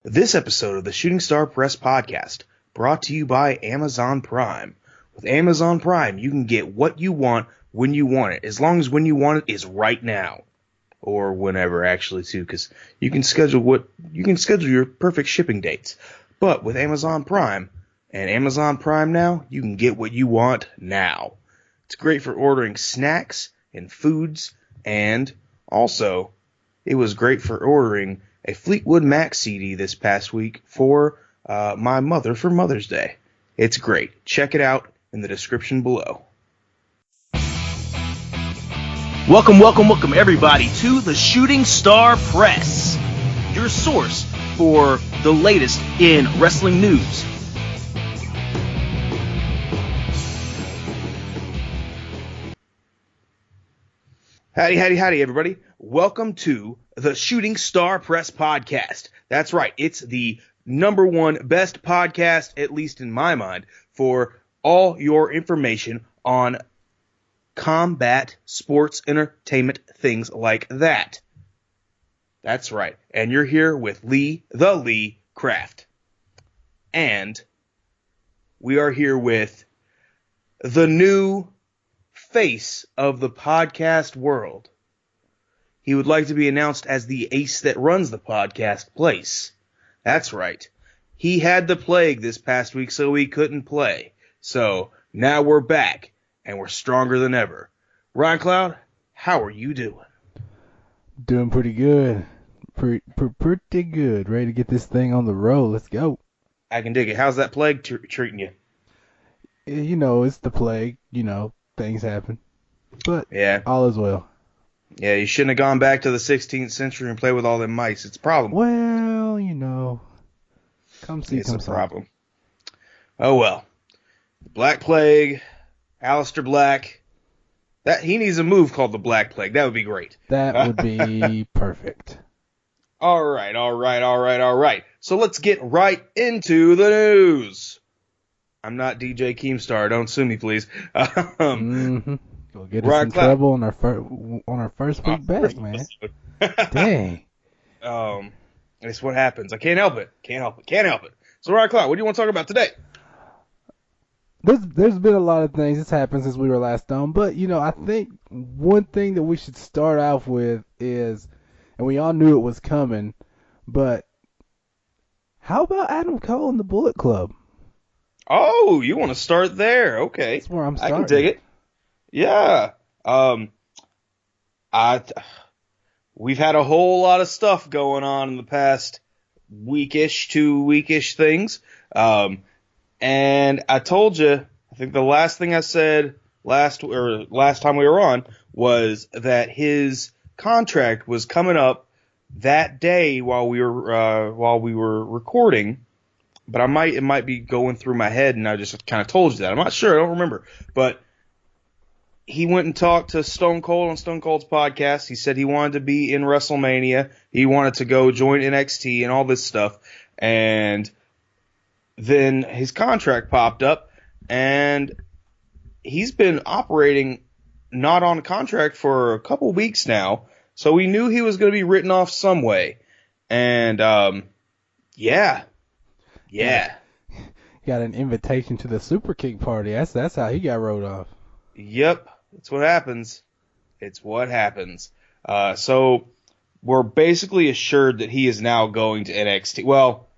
This episode of the Shooting Star Press podcast brought to you by Amazon Prime. With Amazon Prime, you can get what you want when you want it, as long as when you want it is right now, or whenever actually too, because you can schedule your perfect shipping dates. But with Amazon Prime and Amazon Prime Now, you can get what you want now. It's great for ordering snacks and foods, and also it was great for ordering a Fleetwood Mac CD this past week for my mother for Mother's Day. It's great. Check it out in the description below. Welcome everybody to the Shooting Star Press, your source for the latest in wrestling news. Howdy, everybody. Welcome to the Shooting Star Press podcast. That's right. It's the number one best podcast, at least in my mind, for all your information on combat sports entertainment, things like that. That's right. And you're here with Lee Craft. And we are here with the new face of the podcast world. He would like to be announced as the ace that runs the podcast place. That's right. He had the plague this past week, so he couldn't play. So now we're back, and we're stronger than ever. Ryan Cloud, how are you doing? Doing pretty good. Pretty good. Ready to get this thing on the road. Let's go. I can dig it. How's that plague treating you? You know, it's the plague. You know, things happen. But yeah, all is well. Yeah, you shouldn't have gone back to the 16th century and played with all them mice. It's a problem. Well, you know, it's a problem. Oh, well. Black Plague, Aleister Black. He needs a move called the Black Plague. That would be great. That would be perfect. All right. So let's get right into the news. I'm not DJ Keemstar. Don't sue me, please. We'll get us in trouble on our first week back, man. Dang. It's what happens. I can't help it. So, Ryan Cloud, what do you want to talk about today? There's been a lot of things that's happened since we were last on, but, you know, I think one thing that we should start off with is, and we all knew it was coming, but how about Adam Cole and the Bullet Club? Oh, you want to start there? Okay. That's where I'm starting. I can dig it. Yeah. We've had a whole lot of stuff going on in the past weekish, 2 weekish things. And I told you, I think the last thing I said last time we were on was that his contract was coming up that day while we were recording. But it might be going through my head, and I just kind of told you that. I'm not sure. I don't remember. But he went and talked to Stone Cold on Stone Cold's podcast. He said he wanted to be in WrestleMania. He wanted to go join NXT and all this stuff. And then his contract popped up, and he's been operating not on contract for a couple weeks now. So we knew he was going to be written off some way. And, yeah. Got an invitation to the Super Kick party. That's how he got wrote off. Yep. That's what happens. So we're basically assured that he is now going to NXT. Well,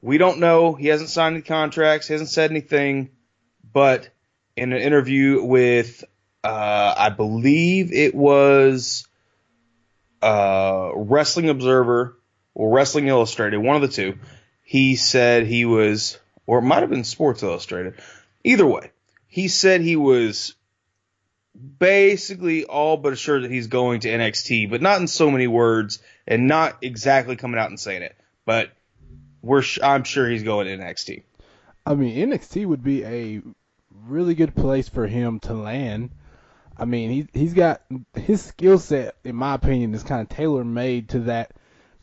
we don't know. He hasn't signed any contracts. He hasn't said anything. But in an interview with, I believe it was Wrestling Observer or Wrestling Illustrated, one of the two, he said he was, or it might have been Sports Illustrated. Either way, he said he was basically all but assured that he's going to NXT, but not in so many words and not exactly coming out and saying it. But I'm sure he's going to NXT. I mean, NXT would be a really good place for him to land. I mean, he's got his skill set, in my opinion, is kind of tailor made to that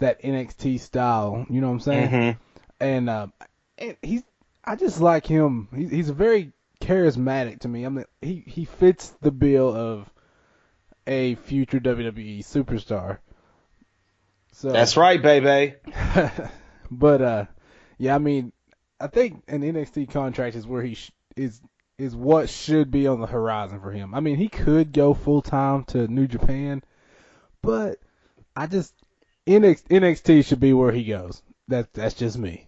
NXT style. You know what I'm saying? Mm-hmm. And I just like him. He's very charismatic to me. I mean, he fits the bill of a future WWE superstar. So that's right, baby. But yeah, I mean, I think an NXT contract is where he is what should be on the horizon for him. I mean, he could go full time to New Japan, but I just NXT should be where he goes. That's just me.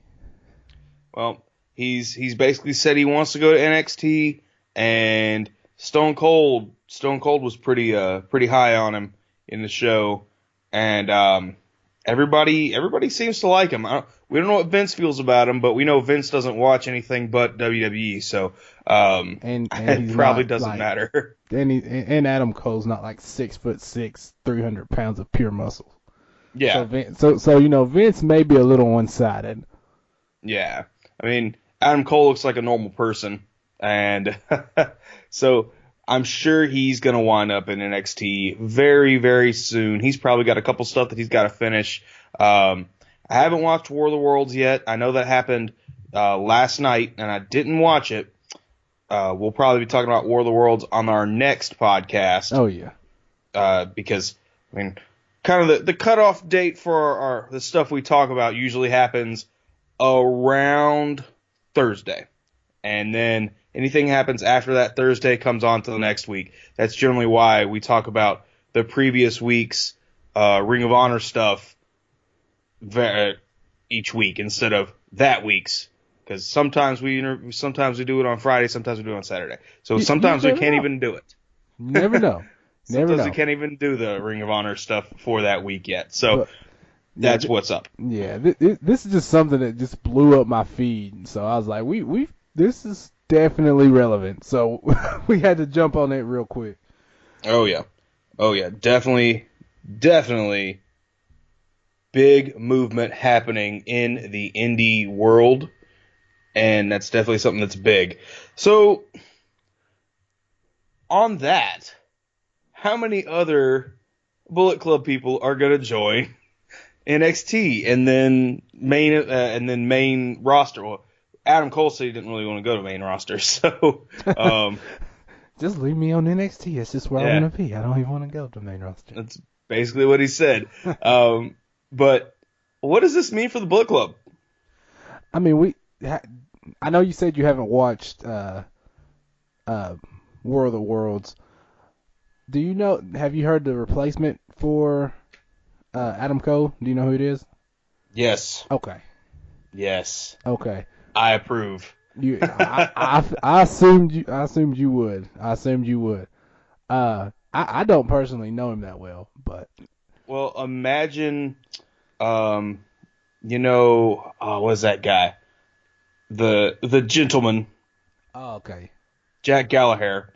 Well, he's basically said he wants to go to NXT, and Stone Cold was pretty high on him in the show, and everybody seems to like him. We don't know what Vince feels about him, but we know Vince doesn't watch anything but WWE, so And it probably doesn't matter. And Adam Cole's not like 6'6", 300 pounds of pure muscle. Yeah. So Vince may be a little one-sided. Yeah. I mean, Adam Cole looks like a normal person, and so I'm sure he's going to wind up in NXT very, very soon. He's probably got a couple stuff that he's got to finish. I haven't watched War of the Worlds yet. I know that happened last night, and I didn't watch it. We'll probably be talking about War of the Worlds on our next podcast. Oh, yeah. Because, I mean, kind of the cutoff date for the stuff we talk about usually happens around Thursday. And then anything happens after that Thursday comes on to the next week. That's generally why we talk about the previous week's Ring of Honor stuff each week instead of that week's. Because sometimes we do it on Friday, sometimes we do it on Saturday. So sometimes we can't even do it. Never know. Sometimes we can't even do the Ring of Honor stuff for that week yet. So that's what's up. Yeah, this is just something that just blew up my feed. So I was like, this is definitely relevant. So we had to jump on it real quick. Oh yeah, definitely big movement happening in the indie world, and that's definitely something that's big. So on that, how many other Bullet Club people are going to join NXT and then main roster? Well, Adam Cole said he didn't really want to go to main roster, so just leave me on NXT. It's just where I want to be. I don't even want to go to main roster. That's basically what he said. But what does this mean for the Bullet Club? I mean, I know you said you haven't watched War of the Worlds. Do you know? Have you heard the replacement for Adam Cole? Do you know who it is? Yes. Okay. Yes. Okay. I approve. I assumed you would. I don't personally know him that well, but. Well, imagine, what was that guy? The gentleman. Oh, okay. Jack Gallagher.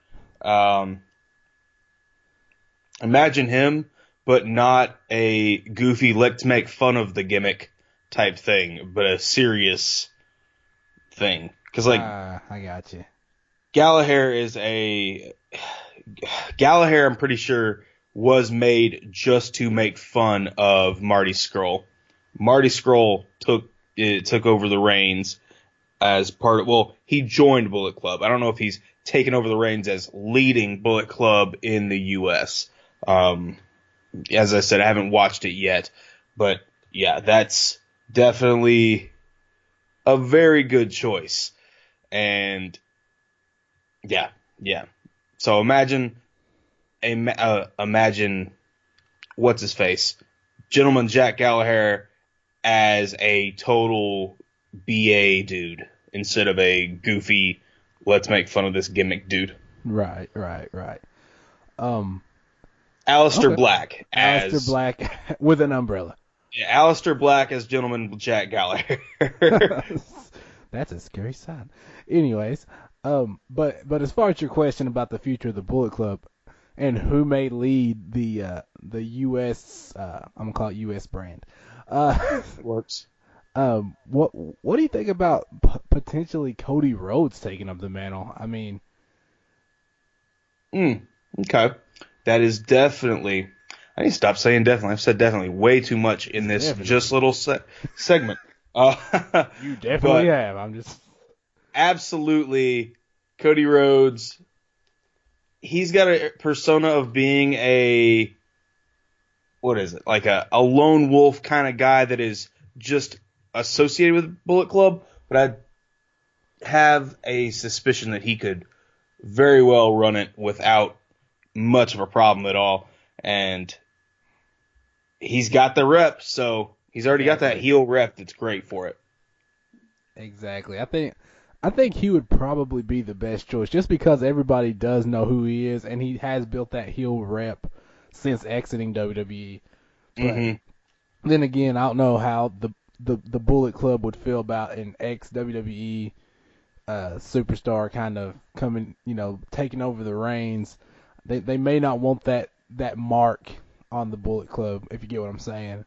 Imagine him, but not a goofy, let's make fun of the gimmick type thing, but a serious thing. Because, I got you. Gallagher, I'm pretty sure, was made just to make fun of Marty Scurll. Marty Scurll took over the reins as part of, well, he joined Bullet Club. I don't know if he's taken over the reins as leading Bullet Club in the U.S. As I said, I haven't watched it yet, but yeah, that's definitely a very good choice. And yeah. So imagine what's his face, Gentleman Jack Gallagher as a total BA dude instead of a goofy, let's make fun of this gimmick dude. Right. Aleister Black with an umbrella. Yeah, Aleister Black as Gentleman Jack Gallagher. That's a scary sign. Anyways, but as far as your question about the future of the Bullet Club and who may lead the U.S. I'm gonna call it U.S. brand. Works. What do you think about potentially Cody Rhodes taking up the mantle? I mean, okay, that is definitely. I need to stop saying definitely. I've said definitely way too much in this just little segment. You definitely have. I'm just absolutely Cody Rhodes. He's got a persona of being like a lone wolf kind of guy that is just associated with Bullet Club, but I have a suspicion that he could very well run it without much of a problem at all. And he's got the rep, so he's already got that heel rep that's great for it. Exactly. I think he would probably be the best choice just because everybody does know who he is and he has built that heel rep since exiting WWE. But then again, I don't know how the Bullet Club would feel about an ex-WWE superstar kind of coming, taking over the reins. They may not want that mark on the Bullet Club, if you get what I'm saying.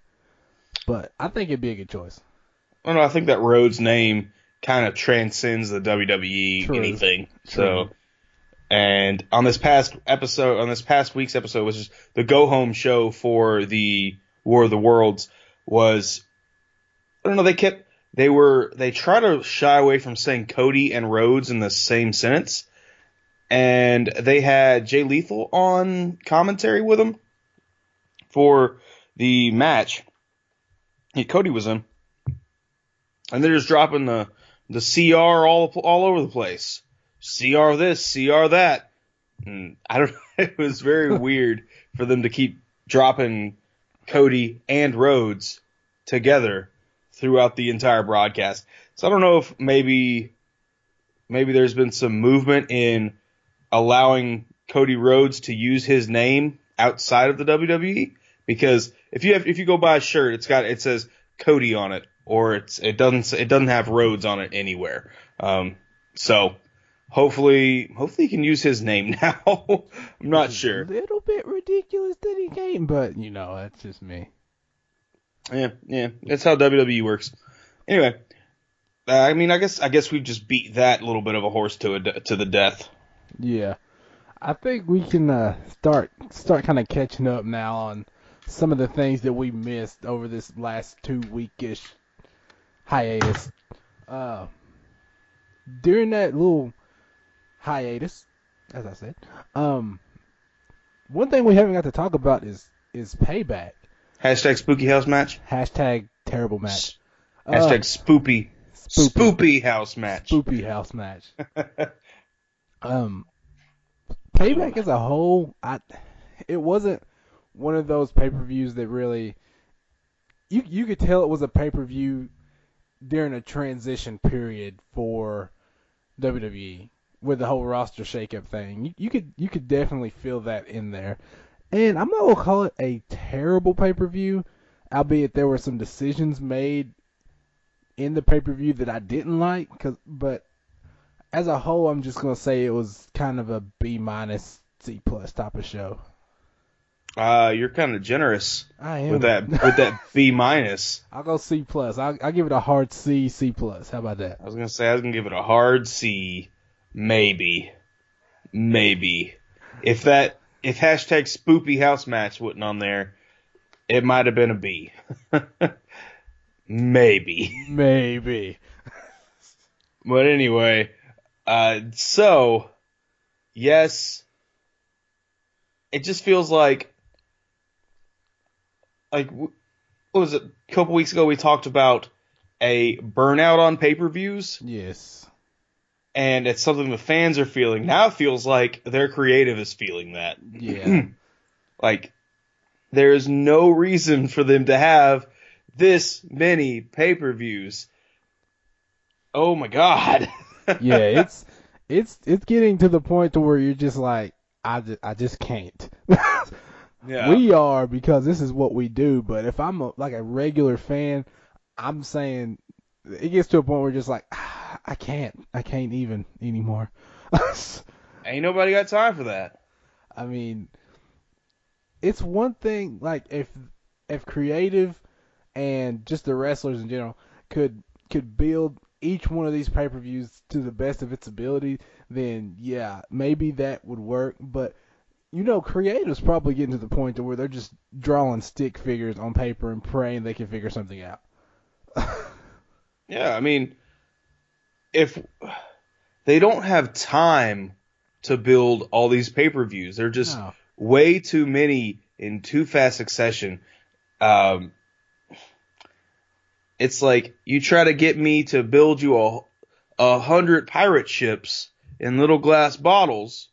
But I think it'd be a good choice. I don't know, I think that Rhodes name kind of transcends the WWE True. anything. True. So, and on this past week's episode, which is the go home show for the War of the Worlds, was, I don't know, they try to shy away from saying Cody and Rhodes in the same sentence, and they had Jay Lethal on commentary with them for the match. Yeah, Cody was in, and they're just dropping the CR all over the place. CR this, CR that. And I don't know. It was very weird for them to keep dropping Cody and Rhodes together throughout the entire broadcast. So I don't know if maybe there's been some movement in allowing Cody Rhodes to use his name outside of the WWE, because if you go buy a shirt, it says Cody on it, or it doesn't have Rhodes on it anywhere. So hopefully he can use his name now. I'm not sure. A little bit ridiculous that he came, but that's just me. Yeah, that's how WWE works. Anyway, I guess we've just beat that little bit of a horse to the death. Yeah, I think we can start kind of catching up now on some of the things that we missed over this last 2-weekish hiatus. During that little hiatus, as I said, one thing we haven't got to talk about is Payback. Hashtag spooky house match. Hashtag terrible match. Hashtag spoopy house match. Spoopy house match. Payback as a whole, it wasn't one of those pay-per-views that really you could tell it was a pay-per-view during a transition period for WWE with the whole roster shakeup thing. You could definitely feel that in there. And I'm not going to call it a terrible pay-per-view, albeit there were some decisions made in the pay-per-view that I didn't like, but as a whole, I'm just going to say it was kind of a B-, C+ type of show. You're kind of generous. I am. with that B-. I'll go C+. I'll give it a hard C+. How about that? I was going to give it a hard C, maybe. If hashtag spoopy house match wasn't on there, it might have been a B. Maybe. But anyway, so, yes, it just feels like what was it? A couple weeks ago we talked about a burnout on pay-per-views. Yes. And it's something the fans are feeling. Now it feels like their creative is feeling that. Yeah. Like, there is no reason for them to have this many pay-per-views. Oh my God. Yeah, it's getting to the point to where you're just like, I just can't. Yeah. We are, because this is what we do, but if I'm a regular fan, I'm saying it gets to a point where you're just like, I can't even anymore. Ain't nobody got time for that. I mean, it's one thing, like, if creative and just the wrestlers in general could build each one of these pay-per-views to the best of its ability, then yeah, maybe that would work. But creative's probably getting to the point to where they're just drawing stick figures on paper and praying they can figure something out. Yeah, I mean, if they don't have time to build all these pay-per-views, they're just way too many in too fast succession. it's like you try to get me to build you 100 pirate ships in little glass bottles,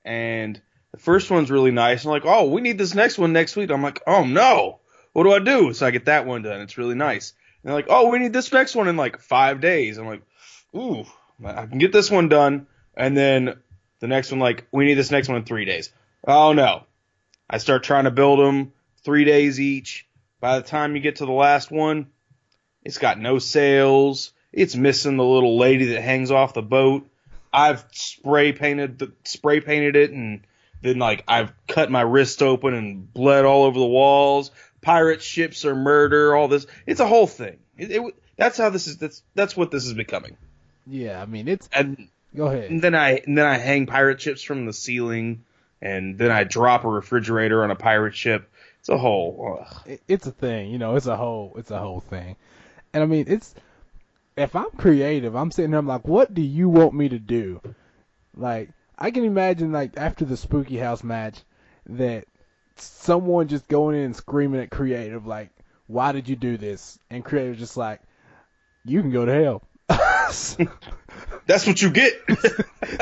and the first one's really nice. I'm like, oh, we need this next one next week. I'm like, oh no, what do I do? So I get that one done. It's really nice. And they're like, oh, we need this next one in like 5 days. I'm like, ooh, I can get this one done. And then the next one, like, we need this next one in 3 days. Oh no. I start trying to build them 3 days each. By the time you get to the last one, it's got no sails. It's missing the little lady that hangs off the boat. I've spray painted it, and then like I've cut my wrist open and bled all over the walls. Pirate ships are murder. All this. It's a whole thing. That's how this is. That's what this is becoming. Yeah, I mean it's. And go ahead. And then I hang pirate ships from the ceiling, and then I drop a refrigerator on a pirate ship. It's a whole. It's a thing, it's a whole thing. And I mean, if I'm creative, I'm sitting there, I'm like, what do you want me to do? Like, I can imagine, like, after the Spooky House match, that someone just going in and screaming at creative, like, why did you do this? And creative just like, you can go to hell. That's what you get.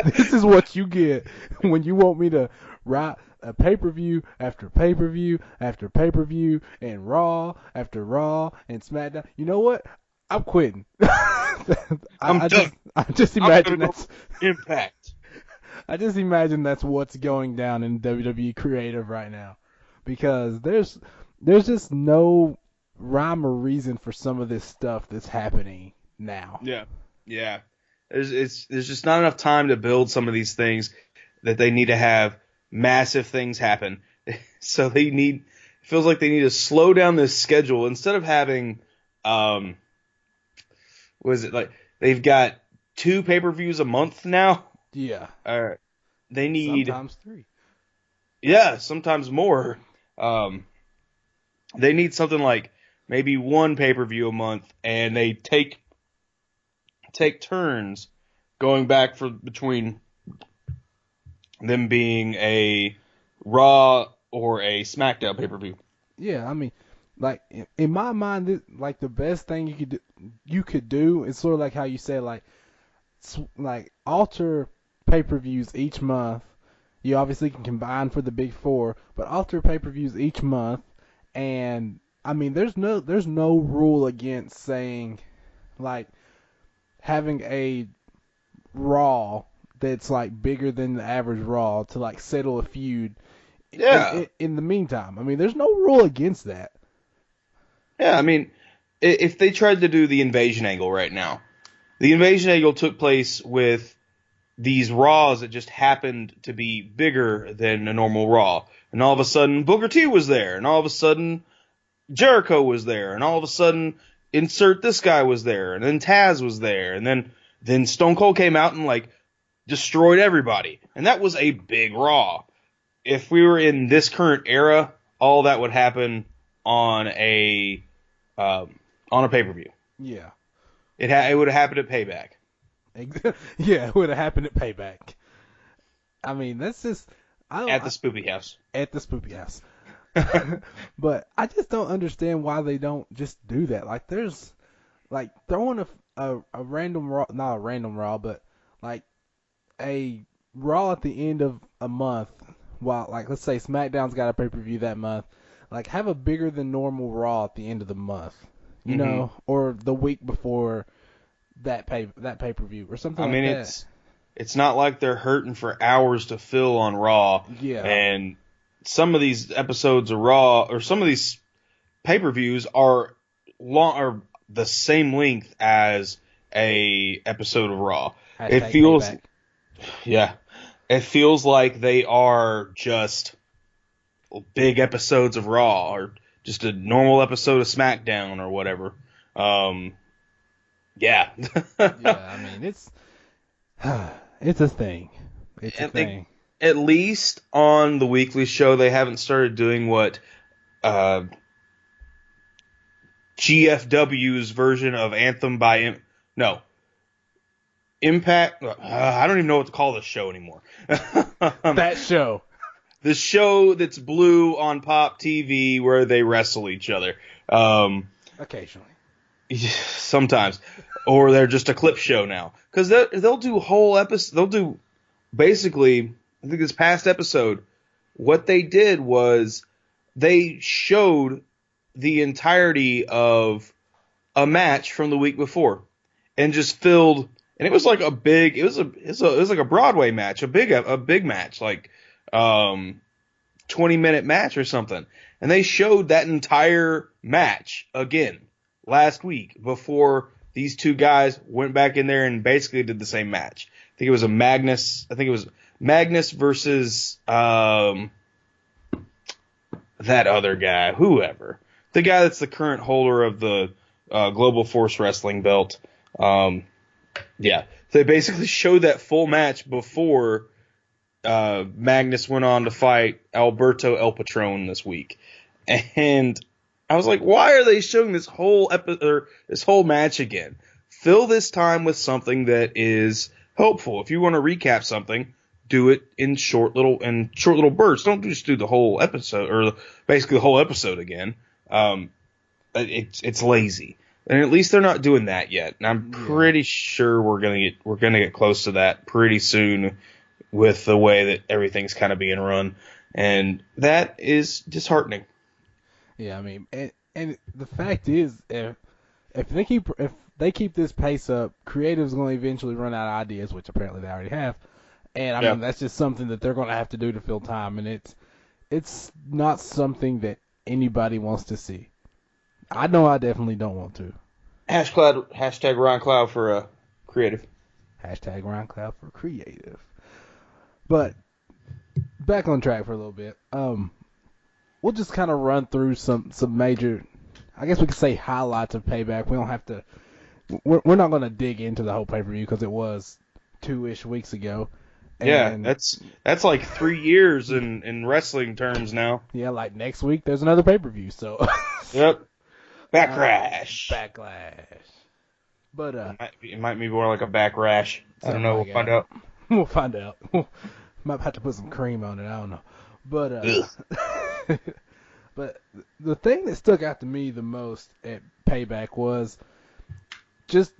This is what you get when you want me to write a pay-per-view after pay-per-view after pay-per-view and Raw after Raw and SmackDown. You know what? I'm quitting. I'm done. I just imagine that's Impact. I just imagine that's what's going down in WWE creative right now, because there's just no rhyme or reason for some of this stuff that's happening now. Yeah. There's just not enough time to build some of these things that they need to have massive things happen. So it feels like they need to slow down this schedule instead of having, they've got 2 pay-per-views a month now. Yeah. They need sometimes 3. Yeah, sometimes more. They need something like maybe 1 pay-per-view a month, and they take turns going back between them being a Raw or a SmackDown pay-per-view. Yeah, I mean, like in my mind, like the best thing you could do is sort of like how you say, like alter pay-per-views each month. You obviously can combine for the big 4, but alter pay-per-views each month. And I mean, there's no rule against saying, like, having a Raw that's like bigger than the average Raw to like settle a feud. Yeah. In the meantime, I mean, there's no rule against that. Yeah, I mean, if they tried to do the invasion angle right now, the invasion angle took place with these Raws that just happened to be bigger than a normal Raw. And all of a sudden, Booker T was there. And all of a sudden, Jericho was there. And all of a sudden, insert this guy was there. And then Taz was there. And then Stone Cold came out and, like, destroyed everybody. And that was a big Raw. If we were in this current era, all that would happen on a pay-per-view. Yeah. It would have happened at Payback. Yeah, it would have happened at Payback. I mean, that's just... At the Spoopy House. At the Spoopy House. But I just don't understand why they don't just do that. Like, there's... Like, throwing a random Raw... Not a random Raw, but, like, a Raw at the end of a month, while, like, let's say SmackDown's got a pay-per-view that month. Like, have a bigger than normal Raw at the end of the month. You know? Or the week before that pay-per-view or something like that. I mean, it's not like they're hurting for hours to fill on Raw. Yeah. And some of these episodes of Raw, or some of these pay-per-views are the same length as a episode of Raw. It feels Payback. Yeah. It feels like they are just big episodes of Raw or just a normal episode of SmackDown or whatever. Yeah. Yeah, I mean, it's a thing. It's a thing. At least on the weekly show, they haven't started doing what GFW's version of Anthem by Impact. I don't even know what to call this show anymore. That show. The show that's blue on Pop TV where they wrestle each other. Occasionally. Sometimes, or they're just a clip show now, because they'll do whole episodes. They'll do basically. I think this past episode, what they did was they showed the entirety of a match from the week before, and just filled. And it was like a big. It was like a Broadway match, a big match, like 20-minute match or something. And they showed that entire match again last week before these two guys went back in there and basically did the same match. I think it was Magnus versus that other guy, whoever. The guy that's the current holder of the Global Force Wrestling belt. Yeah. They basically showed that full match before Magnus went on to fight Alberto El Patron this week. And I was like, why are they showing this whole this whole match again? Fill this time with something that is helpful. If you want to recap something, do it in short little bursts. Don't just do the whole episode or basically the whole episode again. It's lazy. And at least they're not doing that yet. And I'm pretty sure we're gonna get close to that pretty soon with the way that everything's kind of being run. And that is disheartening. Yeah, I mean, and the fact is, if they keep this pace up, creative's going to eventually run out of ideas, which apparently they already have. And I mean, that's just something that they're going to have to do to fill time, and it's not something that anybody wants to see. I know I definitely don't want to. Hashtag Ron Cloud for creative. Hashtag Ron Cloud for creative. But back on track for a little bit. We'll just kind of run through some major, I guess we could say, highlights of Payback. We don't have to. We're not going to dig into the whole pay-per-view because it was 2-ish weeks ago. And that's like 3 years in wrestling terms now. Yeah, like next week there's another pay-per-view. So. Yep. Backlash. Backlash. But it might be more like a backrash. I don't know. We'll find out. We'll find out. Might have to put some cream on it. I don't know. But but the thing that stuck out to me the most at Payback was just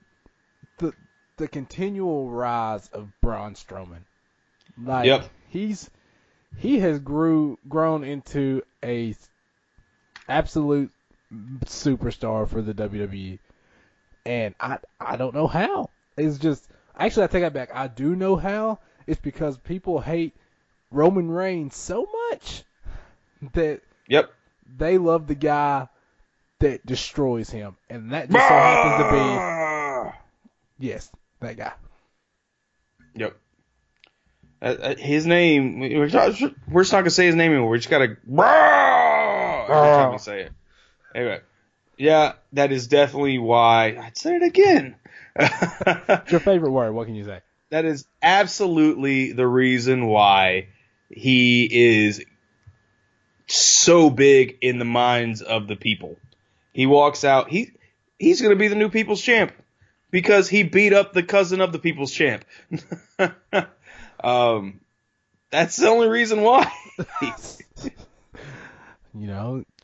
the continual rise of Braun Strowman. Like he has grown into a absolute superstar for the WWE, and I don't know how. It's just actually I take that back. I do know how. It's because people hate Roman Reigns so much that they love the guy that destroys him, and that just so happens to be that guy. Yep. His name. We're just not gonna say his name anymore. We just gotta every time we say it. Anyway, yeah, that is definitely why. I'd say it again. It's your favorite word. What can you say? That is absolutely the reason why he is so big in the minds of the people. He walks out. He's going to be the new People's Champ because he beat up the cousin of the People's Champ. That's the only reason why.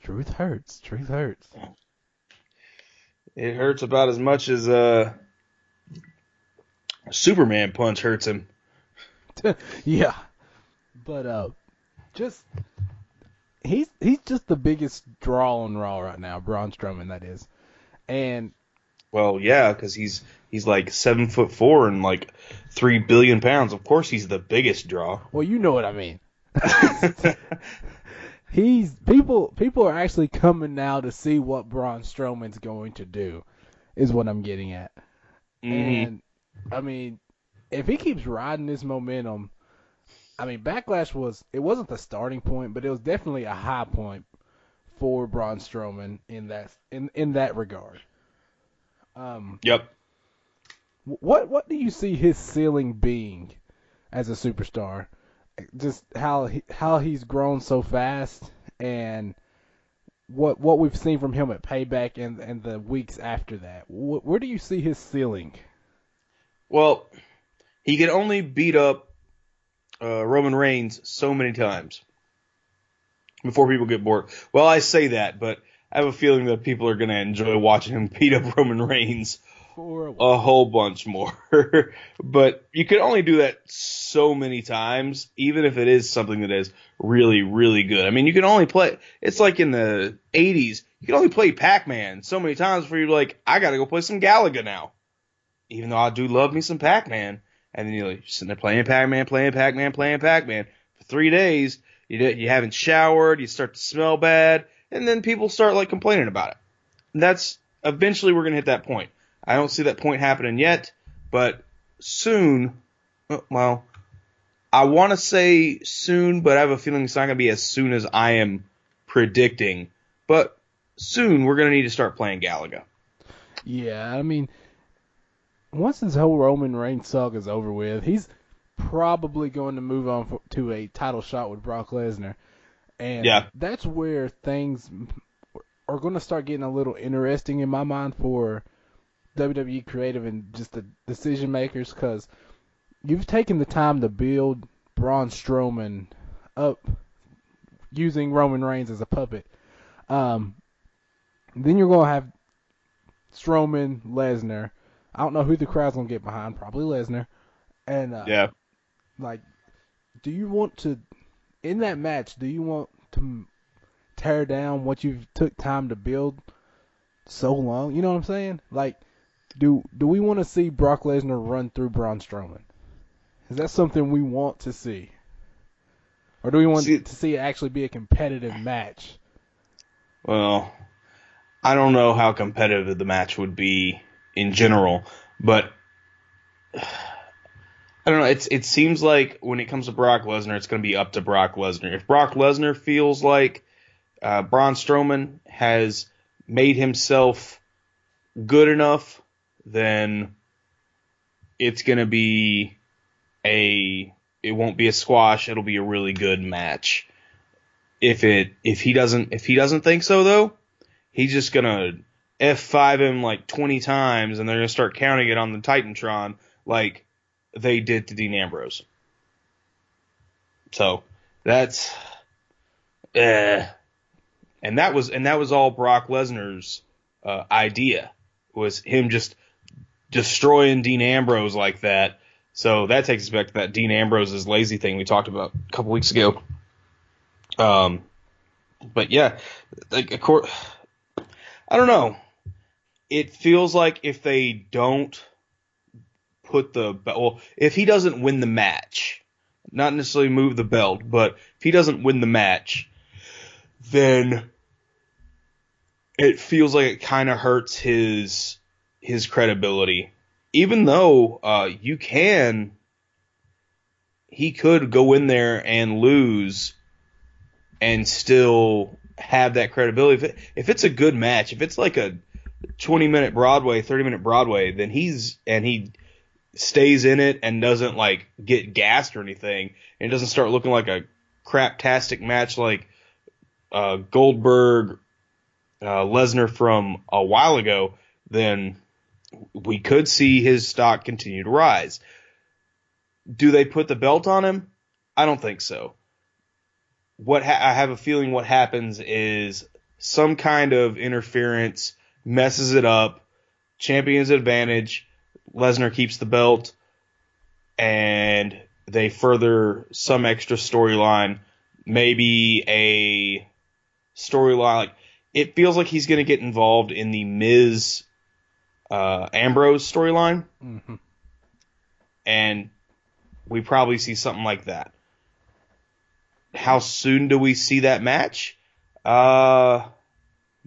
Truth hurts. Truth hurts. It hurts about as much as a Superman punch hurts him. Yeah. But just he's just the biggest draw on Raw right now, Braun Strowman, that is. And well, yeah, because he's like 7'4" and like 3 billion pounds. Of course, he's the biggest draw. Well, you know what I mean. People are actually coming now to see what Braun Strowman's going to do, is what I'm getting at. Mm-hmm. And I mean, if he keeps riding this momentum, I mean, Backlash wasn't the starting point, but it was definitely a high point for Braun Strowman in that regard. Yep. What do you see his ceiling being as a superstar? Just how he's grown so fast, and what we've seen from him at Payback and the weeks after that. Where do you see his ceiling? Well, he can only beat up Roman Reigns so many times before people get bored. Well, I say that, but I have a feeling that people are going to enjoy watching him beat up Roman Reigns For a while. a whole bunch more. But you can only do that so many times, even if it is something that is really, really good. I mean, you can only play, it's like in the 80s, you can only play Pac-Man so many times before you're like, I got to go play some Galaga now. Even though I do love me some Pac-Man. And then you're like, sitting there playing Pac-Man for 3 days. You haven't showered, you start to smell bad, and then people start like complaining about it. And that's eventually we're gonna hit that point. I don't see that point happening yet, but soon. Well, I want to say soon, but I have a feeling it's not gonna be as soon as I am predicting. But soon we're gonna need to start playing Galaga. Yeah, I mean, once this whole Roman Reigns saga is over with, he's probably going to move on to a title shot with Brock Lesnar. And that's where things are going to start getting a little interesting in my mind for WWE creative and just the decision makers, because you've taken the time to build Braun Strowman up using Roman Reigns as a puppet. Then you're going to have Strowman, Lesnar. I don't know who the crowd's going to get behind, probably Lesnar. And like, do you want to, in that match, do you want to tear down what you've took time to build so long? You know what I'm saying? Like, do we want to see Brock Lesnar run through Braun Strowman? Is that something we want to see? Or do we want to see it actually be a competitive match? Well, I don't know how competitive the match would be in general, but I don't know. It seems like when it comes to Brock Lesnar, it's going to be up to Brock Lesnar. If Brock Lesnar feels like Braun Strowman has made himself good enough, then it's going to be it won't be a squash. It'll be a really good match. If he doesn't think so though, he's just going to F5 him like 20 times, and they're going to start counting it on the Titantron like they did to Dean Ambrose. So that's and that was all Brock Lesnar's idea, was him just destroying Dean Ambrose like that. So that takes us back to that Dean Ambrose's lazy thing we talked about a couple weeks ago. But yeah, like of course, I don't know. It feels like if they don't put if he doesn't win the match, not necessarily move the belt, but if he doesn't win the match, then it feels like it kind of hurts his credibility. Even though he could go in there and lose and still have that credibility. If it's a good match, if it's like a 20-minute Broadway, 30-minute Broadway, then he stays in it and doesn't like get gassed or anything, and it doesn't start looking like a craptastic match like Goldberg Lesnar from a while ago, then we could see his stock continue to rise. Do they put the belt on him? I don't think so. I have a feeling what happens is some kind of interference messes it up, champion's advantage, Lesnar keeps the belt, and they further some extra storyline, maybe a storyline. Like, it feels like he's going to get involved in the Miz Ambrose storyline, and we probably see something like that. How soon do we see that match? Not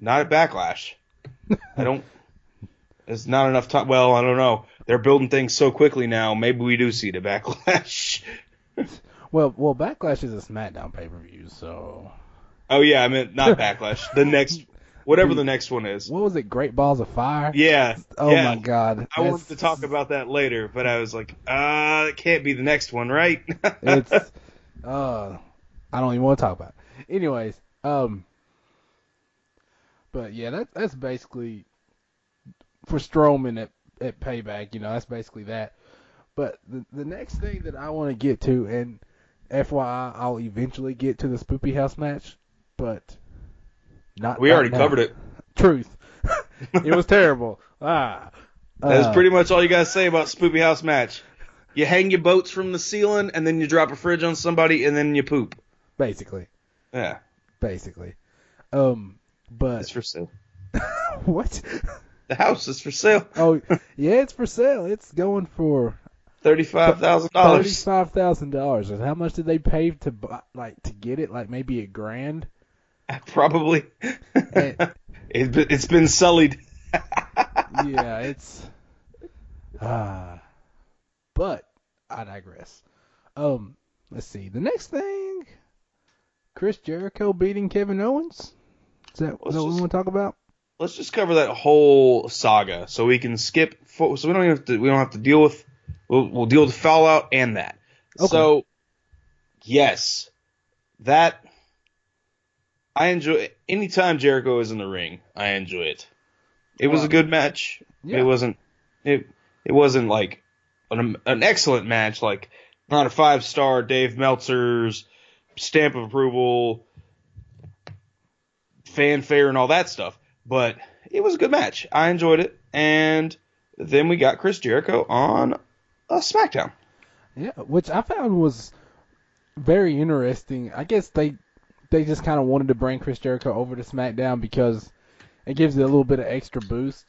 at Backlash. It's not enough time. Well, I don't know. They're building things so quickly now. Maybe we do see it at Backlash. well, Backlash is a SmackDown pay-per-view, so. Oh yeah, I meant not Backlash. The next, whatever the next one is. What was it? Great Balls of Fire? Yeah. Oh yeah. my God. I wanted to talk about that later, but I was like, it can't be the next one, right? It's, I don't even want to talk about it. Anyways, but yeah, that's basically for Strowman at Payback. You know, that's basically that. But the next thing that I want to get to, and FYI, I'll eventually get to the Spoopy House match, but We already covered it. Truth. It was terrible. That's pretty much all you guys say about Spoopy House match. You hang your boats from the ceiling, and then you drop a fridge on somebody, and then you poop. Basically. Yeah. Basically. But it's for sale. What? The house is for sale. Oh, yeah, it's for sale. It's going for $35,000. $35,000. And how much did they pay to get it? Like maybe $1,000? Probably. It's been sullied. Yeah, it's. But I digress. Let's see. The next thing, Chris Jericho beating Kevin Owens. Is that what we want to talk about? Let's just cover that whole saga, so we can skip. So we don't have to deal with. We'll deal with the Fallout and that. Okay. So, yes, that I enjoy. Anytime Jericho is in the ring, I enjoy it. It was a good match. Yeah. It wasn't. It wasn't like an excellent match, like not a 5-star Dave Meltzer's stamp of approval, fanfare, and all that stuff. But it was a good match. I enjoyed it. And then we got Chris Jericho on SmackDown. Yeah, which I found was very interesting. I guess they just kind of wanted to bring Chris Jericho over to SmackDown because it gives it a little bit of extra boost.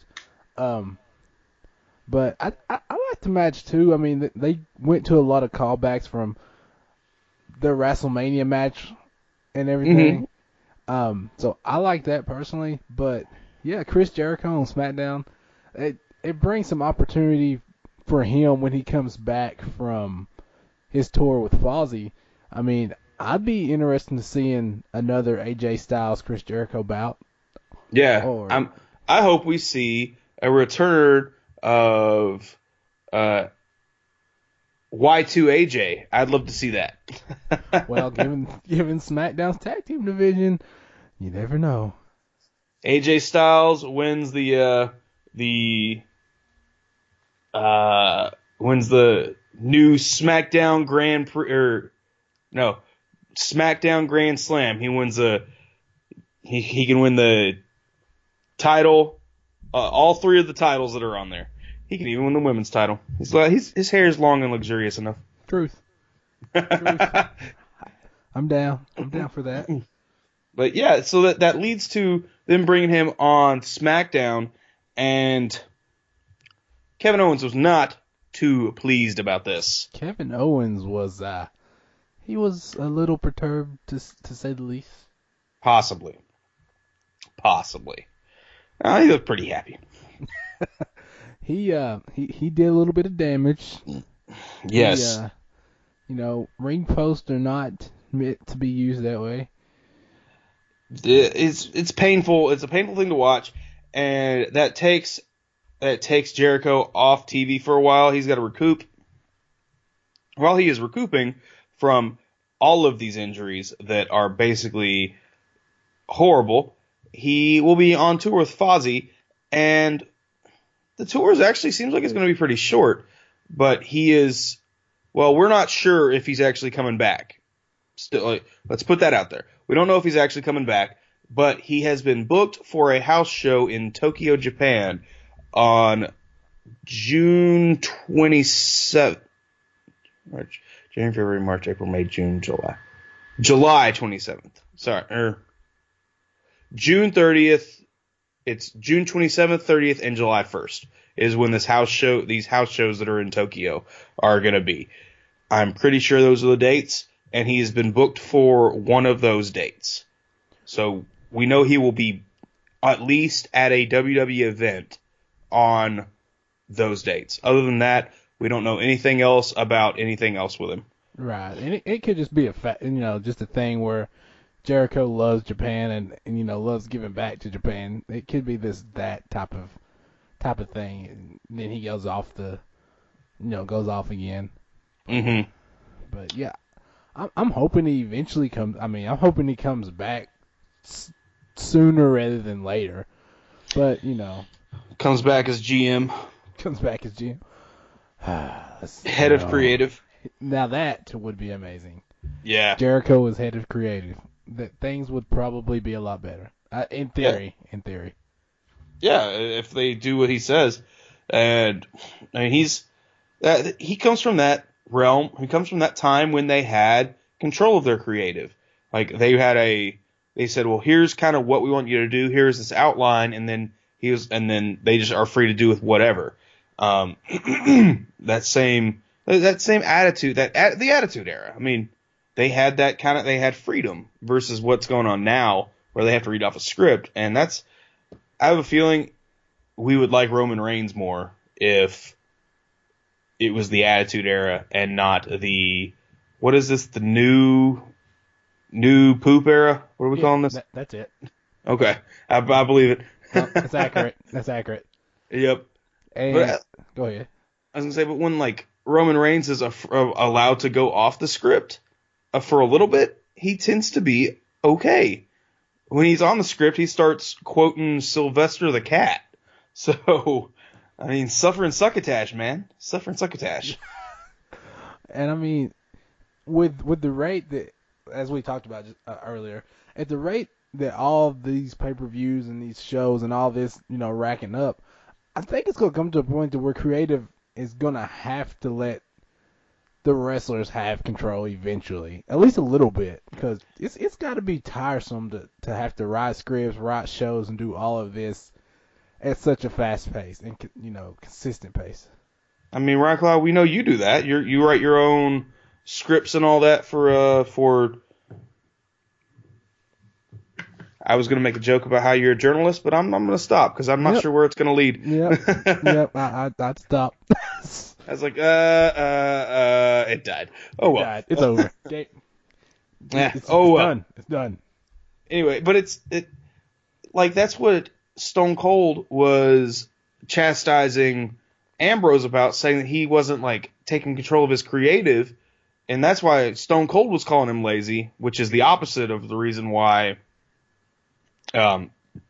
But I liked the match too. I mean, they went to a lot of callbacks from their WrestleMania match and everything. Mm-hmm. So I like that personally, but yeah, Chris Jericho on SmackDown, it brings some opportunity for him when he comes back from his tour with Fozzy. I mean, I'd be interested in seeing another AJ Styles Chris Jericho bout. Yeah, I hope we see a return of Y2AJ. I'd love to see that. Well, given SmackDown's tag team division, you never know. AJ Styles wins the new SmackDown SmackDown Grand Slam. He wins he can win the title, all 3 of the titles that are on there. He can even win the women's title. His hair is long and luxurious enough. Truth. I'm down for that. But yeah, so that leads to them bringing him on SmackDown, and Kevin Owens was not too pleased about this. Kevin Owens was he was a little perturbed to say the least. Possibly. He looked pretty happy. He did a little bit of damage. Yes. Ring posts are not meant to be used that way. It's painful. It's a painful thing to watch, and that takes Jericho off TV for a while. He's got to recoup. While he is recouping from all of these injuries that are basically horrible, he will be on tour with Fozzy, and the tour actually seems like it's going to be pretty short, but we're not sure if he's actually coming back. Still, let's put that out there. We don't know if he's actually coming back, but he has been booked for a house show in Tokyo, Japan on June 27th. January, February, March, April, May, June, July. July 27th. Sorry. June 30th. It's June 27th, 30th, and July 1st is when these house shows that are in Tokyo are going to be. I'm pretty sure those are the dates, and he has been booked for one of those dates. So we know he will be at least at a WWE event on those dates. Other than that, we don't know anything else about anything else with him. Right, and it could just be just a thing where Jericho loves Japan and loves giving back to Japan. It could be that type of thing, and then he goes off again. Mm-hmm. But yeah, I'm hoping he eventually comes. I mean, I'm hoping he comes back sooner rather than later. But comes back as GM. Head of creative. Now that would be amazing. Yeah. Jericho is head of creative. That things would probably be a lot better. In theory. Yeah, if they do what he says. And I mean, he comes from that realm. He comes from that time when they had control of their creative. Like they said, well, here's kind of what we want you to do. Here's this outline, and then they just are free to do with whatever. That same attitude, the Attitude Era. I mean, they had freedom versus what's going on now, where they have to read off a script, and I have a feeling we would like Roman Reigns more if it was the Attitude Era and not what is this, the new poop era? What are we calling this? That's it. Okay, I believe it. That's accurate. That's accurate. Yep. And go ahead. I was gonna say, but when like Roman Reigns is allowed to go off the script for a little bit, he tends to be okay. When he's on the script, he starts quoting Sylvester the Cat. So, I mean, suffering succotash, man. Suffering succotash. And I mean, with the rate that, as we talked about just, earlier, at the rate that all of these pay-per-views and these shows and all this, racking up, I think it's going to come to a point where creative is going to have to let the wrestlers have control eventually, at least a little bit, because it's got to be tiresome to have to write scripts, write shows, and do all of this at such a fast pace and consistent pace. I mean, Ryan Cloud, we know you do that. You write your own scripts and all that for. I was gonna make a joke about how you're a journalist, but I'm gonna stop because I'm not sure where it's gonna lead. Yep. I'd stop. I was like, it died. Oh well, it's over. It's done. It's done. Anyway, but that's what Stone Cold was chastising Ambrose about, saying that he wasn't like taking control of his creative, and that's why Stone Cold was calling him lazy, which is the opposite of the reason why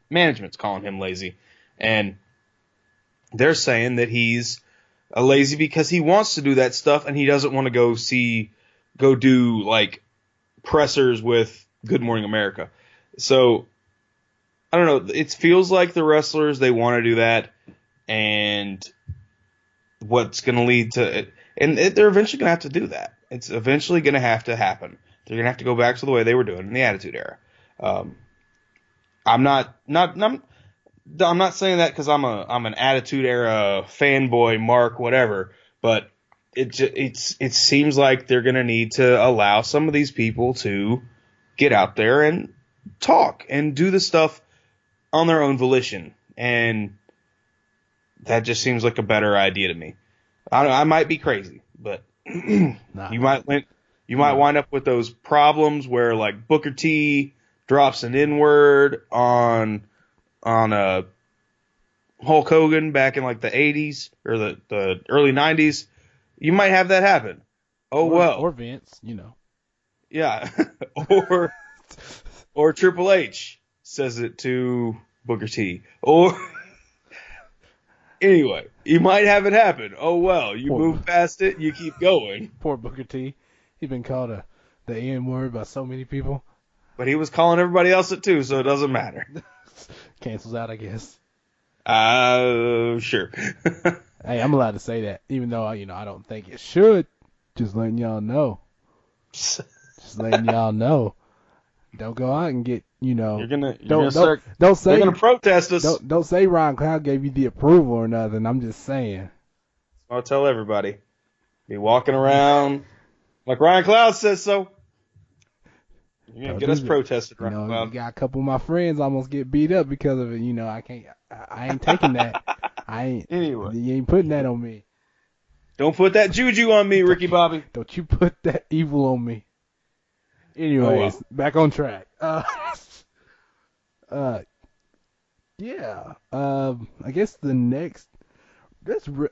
management's calling him lazy. And they're saying that he's lazy because he wants to do that stuff and he doesn't want to go do like pressers with Good Morning America. So I don't know. It feels like the wrestlers, they want to do that, and what's going to lead to it. And they're eventually going to have to do that. It's eventually going to have to happen. They're going to have to go back to the way they were doing in the Attitude Era. I'm not saying that because I'm an Attitude Era fanboy, Mark, whatever. But it seems like they're going to need to allow some of these people to get out there and talk and do the stuff on their own volition, and that just seems like a better idea to me. I might be crazy, but you might wind up with those problems where like Booker T drops an N-word on Hulk Hogan back in like the 80s or the early 90s. You might have that happen. Or Vince, Yeah. or Triple H says it to Booker T. Or anyway, you might have it happen. Oh well, you move past it, you keep going. Poor Booker T. He's been called the N-word by so many people. But he was calling everybody else it too, so it doesn't matter. Cancels out, I guess. Sure. Hey, I'm allowed to say that, even though I don't think it should. Just letting y'all know. Don't go out and get, Don't say they're gonna protest us. Don't say Ron Cloud gave you the approval or nothing. I'm just saying. I'll tell everybody. Be walking around like Ryan Cloud says so. You're gonna get us protested, Ryan Cloud. You got a couple of my friends almost get beat up because of it. I ain't taking that. Anyway, you ain't putting that on me. Don't put that juju on me, Ricky Bobby. Don't you put that evil on me. Anyways, back on track. I guess the next.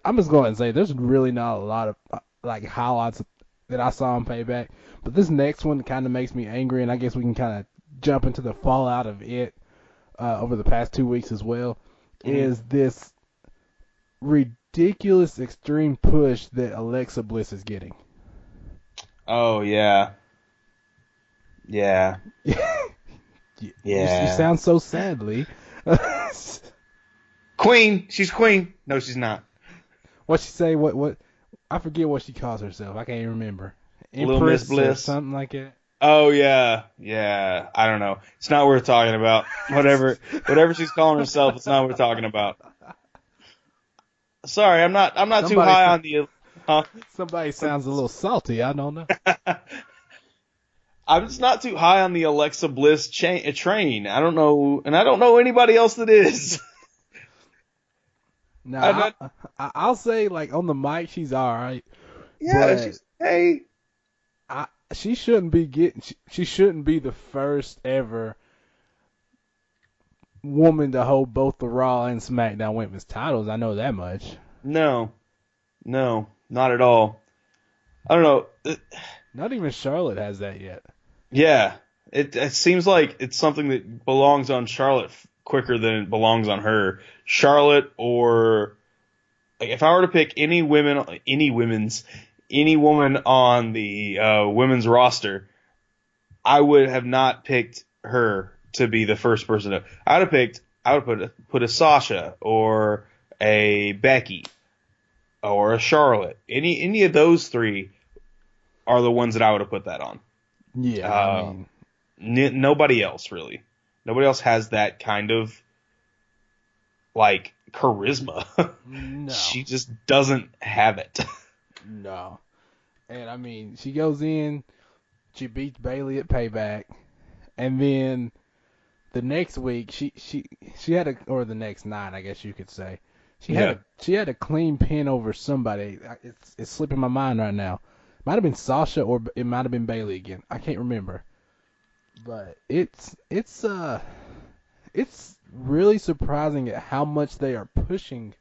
I'm just going to say there's really not a lot of highlights that I saw on Payback, but this next one kind of makes me angry, and I guess we can kind of jump into the fallout of it over the past 2 weeks as well. Is this ridiculous extreme push that Alexa Bliss is getting? Oh yeah. Yeah. You Yeah. sound so sadly. Queen. She's queen. No, she's not. What she say? What? I forget what she calls herself. I can't even remember. Little Miss Empress or Bliss. something like that. Oh yeah, yeah. I don't know. It's not worth talking about. Whatever she's calling herself, it's not worth talking about. Sorry, I'm not too high on the. Huh? Somebody sounds a little salty. I don't know. I'm just not too high on the Alexa Bliss train. I don't know, and I don't know anybody else that is. No, I'll say like on the mic she's all right. Yeah, but she's hey. She shouldn't be She shouldn't be the first ever woman to hold both the Raw and SmackDown Women's titles. I know that much. No, not at all. I don't know. Not even Charlotte has that yet. Yeah, it seems like it's something that belongs on Charlotte quicker than it belongs on her. Charlotte, or like if I were to pick any woman on the women's roster, I would have not picked her to be the first person to. I would put a Sasha or a Becky or a Charlotte. Any of those three are the ones that I would have put that on. Yeah, I mean, nobody else really. Nobody else has that kind of like charisma. no. She just doesn't have it. No. And I mean, she goes in, she beats Bayley at Payback, and then the next week she had or the next night, I guess you could say, she had a clean pin over somebody. It's slipping my mind right now. Might have been Sasha or it might have been Bayley again. I can't remember. But it's really surprising at how much they are pushing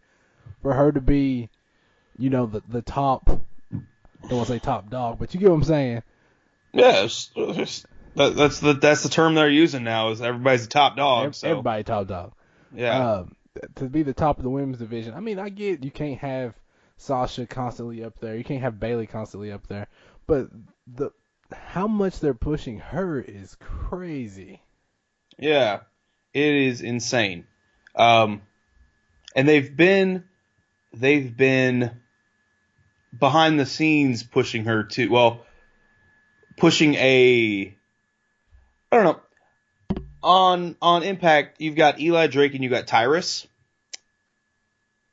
for her to be, the top. I don't want to say top dog, but you get what I'm saying. Yeah, that's the term they're using now. Is everybody's a top dog? So Everybody top dog. yeah. To be the top of the women's division. I mean, I get you can't have Sasha constantly up there. You can't have Bayley constantly up there. But how much they're pushing her is crazy. Yeah, it is insane. And they've been behind the scenes pushing her to, well, pushing I don't know. On Impact, you've got Eli Drake and you got Tyrus.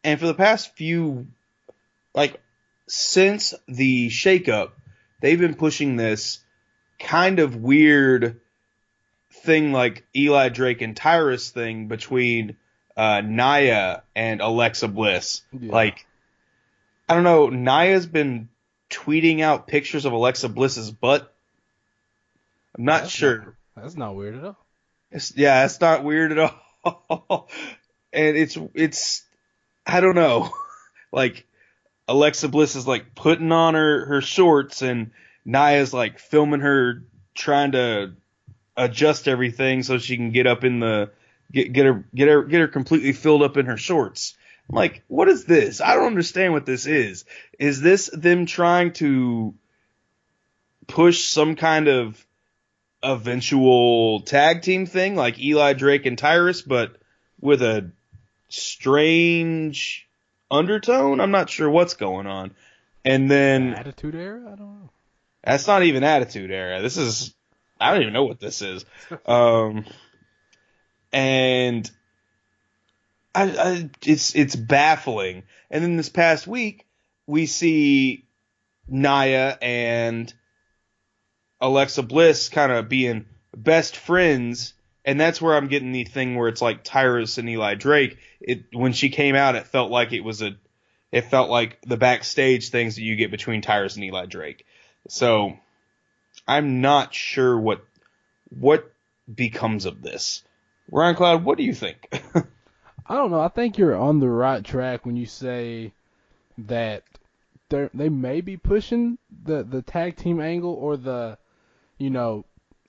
And for the past few, like, since the shakeup, they've been pushing this kind of weird thing like Eli Drake and Tyrus thing between Nia and Alexa Bliss. Yeah. Like, I don't know, Nia's been tweeting out pictures of Alexa Bliss's butt. I'm not sure. That's not weird at all. It's not weird at all. And it's I don't know. Like, Alexa Bliss is like putting on her shorts and Nia's like filming her trying to adjust everything so she can get up in the get her completely filled up in her shorts. I'm like, what is this? I don't understand what this is. Is this them trying to push some kind of eventual tag team thing like Eli Drake and Tyrus, but with a strange undertone? I'm not sure what's going on. And then Attitude Era? I don't know. That's not even Attitude Era. This is, I don't even know what this is. And it's baffling. And then this past week, we see Nia and Alexa Bliss kind of being best friends, and that's where I'm getting the thing where it's like Tyrus and Eli Drake. When she came out, it felt like it felt like the backstage things that you get between Tyrus and Eli Drake. So I'm not sure what becomes of this. Ryan Cloud, what do you think? I don't know. I think you're on the right track when you say that they may be pushing the tag team angle or the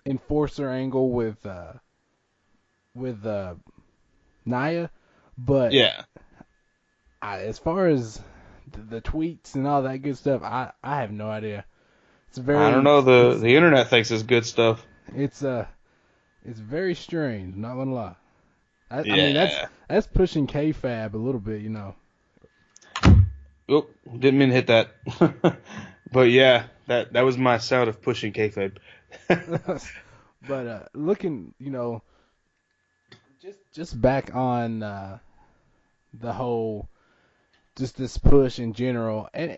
enforcer angle with Nia, but yeah, as far as the tweets and all that good stuff, I have no idea. It's very. I don't know. The internet thinks it's good stuff. It's It's very strange, not gonna lie. I Yeah. mean, that's pushing kayfabe a little bit, you know. Oh, didn't mean to hit that. But yeah, that was my sound of pushing kayfabe. But looking, you know, just back on the whole, just this push in general, and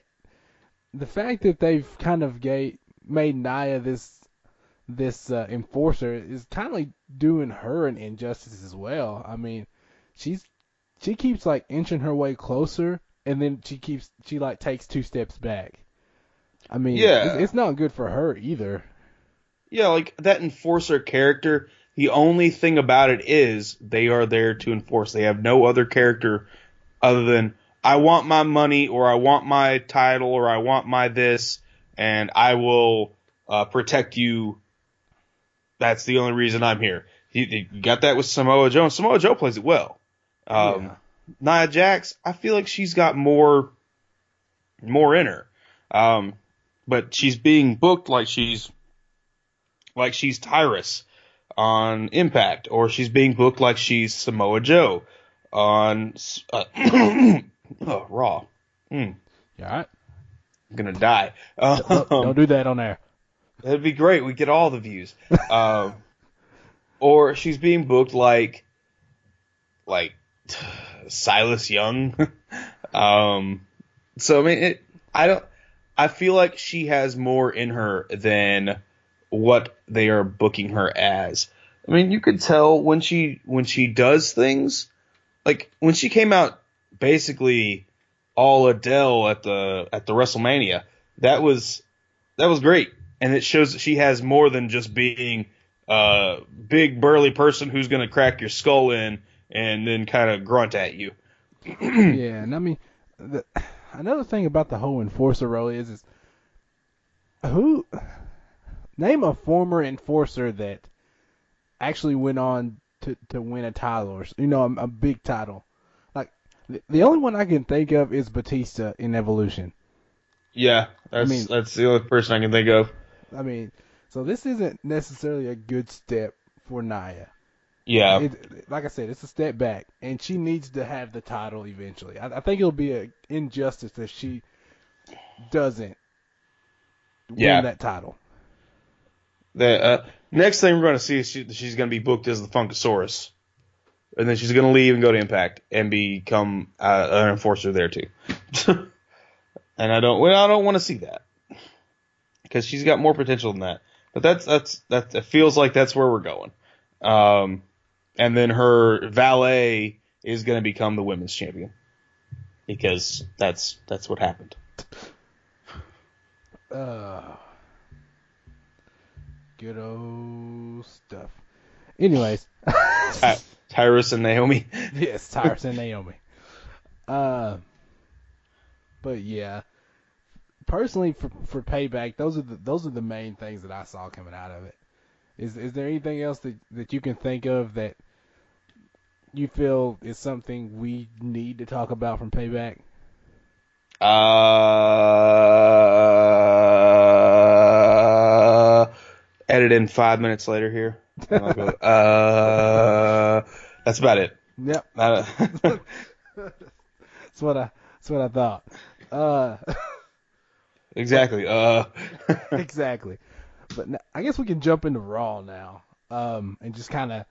the fact that they've kind of made Nia this enforcer is kind of like doing her an injustice as well. I mean, she keeps like inching her way closer, and then she like takes 2 steps back. I mean, Yeah. it's not good for her either. Yeah, like that enforcer character, the only thing about it is they are there to enforce. They have no other character other than I want my money or I want my title or I want my this and I will protect you. That's the only reason I'm here. You got that with Samoa Joe, and Samoa Joe plays it well. Yeah. Nia Jax, I feel like she's got more in her. But she's being booked like she's Tyrus on Impact, or she's being booked like she's Samoa Joe on Raw. You all right? I'm gonna die. Don't do that on air. That'd be great. We get all the views. Or she's being booked like Silas Young. So I mean, I feel like she has more in her than what they are booking her as. I mean, you could tell when she does things, like when she came out basically all Adele at the WrestleMania. That was great, and it shows that she has more than just being a big burly person who's going to crack your skull in and then kind of grunt at you. Yeah, and I mean, another thing about the whole enforcer role is who name a former enforcer that actually went on to win a title or a big title. Like the only one I can think of is Batista in Evolution. Yeah, that's the only person I can think of. I mean, so this isn't necessarily a good step for Nia. Yeah. Like I said, it's a step back, and she needs to have the title eventually. I think it'll be an injustice if she doesn't win that title. The next thing we're going to see is she's going to be booked as the Funkasaurus, and then she's going to leave and go to Impact and become an enforcer there too. And I don't want to see that because she's got more potential than that. But that it feels like that's where we're going. And then her valet is going to become the women's champion because that's what happened. Good old stuff. Anyways. Tyrus and Naomi. Yes, Tyrus and Naomi. But yeah, personally for Payback, those are the main things that I saw coming out of it. Is there anything else that you can think of that you feel is something we need to talk about from Payback? Edit in 5 minutes later here. I'll go, that's about it. Yep. That's what I thought. Exactly. Exactly. But I guess we can jump into Raw now, and just kind of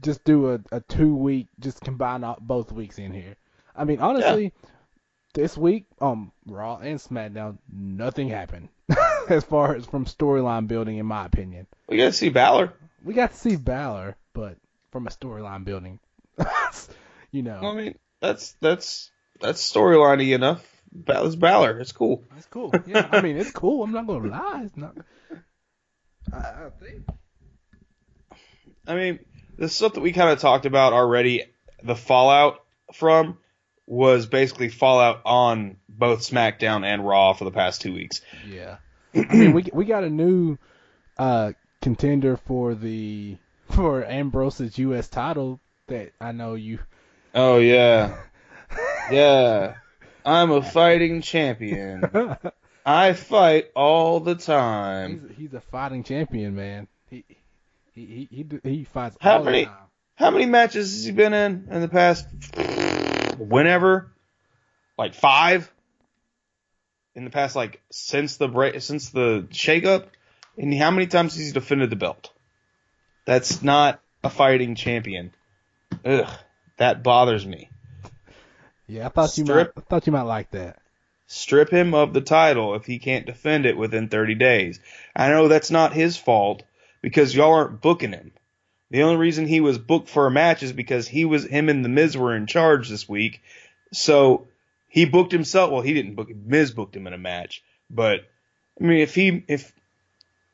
do a 2-week, just combine both weeks in here. I mean, honestly, this week, Raw and SmackDown, nothing happened as far as from storyline building, in my opinion. We got to see Balor. We got to see Balor, but from a storyline building, I mean, that's storyline-y enough. Balor's Balor. It's cool. It's cool. Yeah, I mean, it's cool. I'm not gonna lie. It's not. I think. I mean, the stuff that we kind of talked about already, the fallout from was basically fallout on both SmackDown and Raw for the past 2 weeks. Yeah. I mean, we got a new contender for Ambrose's U.S. title that I know you. Oh yeah, yeah. I'm a fighting champion. I fight all the time. He's a fighting champion, man. He fights How all the many time. how many matches has he been in the past? Whenever, like 5 in the past, like since the shakeup, and how many times has he defended the belt? That's not a fighting champion. Ugh, that bothers me. Yeah, I thought you might like that. Strip him of the title if he can't defend it within 30 days. I know that's not his fault because y'all aren't booking him. The only reason he was booked for a match is because him and The Miz were in charge this week. So he booked himself. Well, he didn't book him. Miz booked him in a match. But I mean, if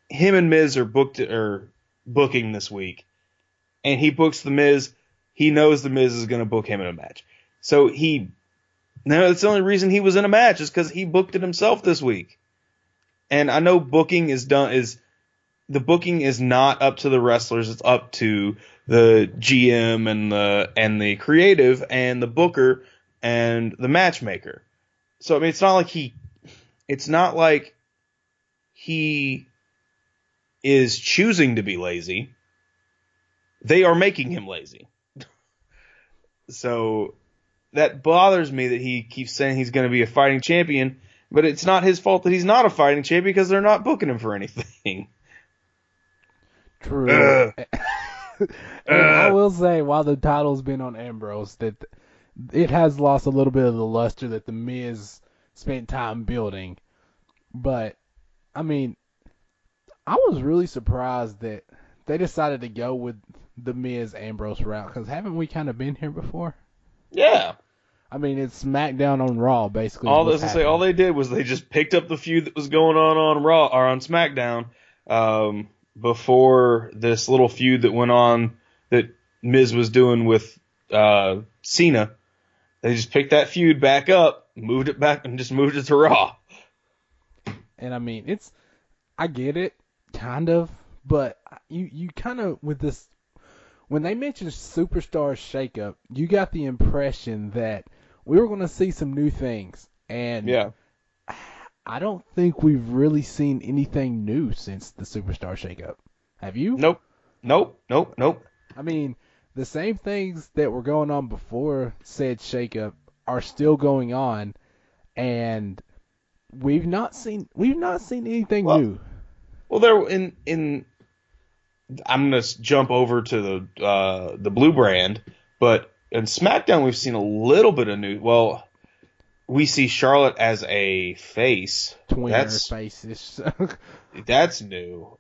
him and Miz are booking this week, and he books The Miz, he knows The Miz is going to book him in a match. So that's the only reason he was in a match is because he booked it himself this week. And I know the booking is not up to the wrestlers; it's up to the GM and the creative and the booker and the matchmaker. So I mean, it's not like he is choosing to be lazy. They are making him lazy. So that bothers me that he keeps saying he's going to be a fighting champion, but it's not his fault that he's not a fighting champion because they're not booking him for anything. True. And I will say, while the title's been on Ambrose, that it has lost a little bit of the luster that the Miz spent time building. But I mean, I was really surprised that they decided to go with the Miz Ambrose route, because haven't we kind of been here before? Yeah. I mean, it's SmackDown on Raw, basically. All they did was they just picked up the feud that was going on Raw or on SmackDown before this little feud that went on that Miz was doing with Cena. They just picked that feud back up, moved it back, and just moved it to Raw. And I mean, I get it, kind of, but you kind of, with this, when they mentioned Superstar Shakeup, you got the impression that we were going to see some new things. And Yeah. I don't think we've really seen anything new since the Superstar Shakeup. Have you? Nope. I mean, the same things that were going on before said shakeup are still going on, and we've not seen anything new. Well, there I'm gonna jump over to the blue brand, but in SmackDown we've seen a little bit of new. Well, we see Charlotte as a face. Tweener faces. That's new.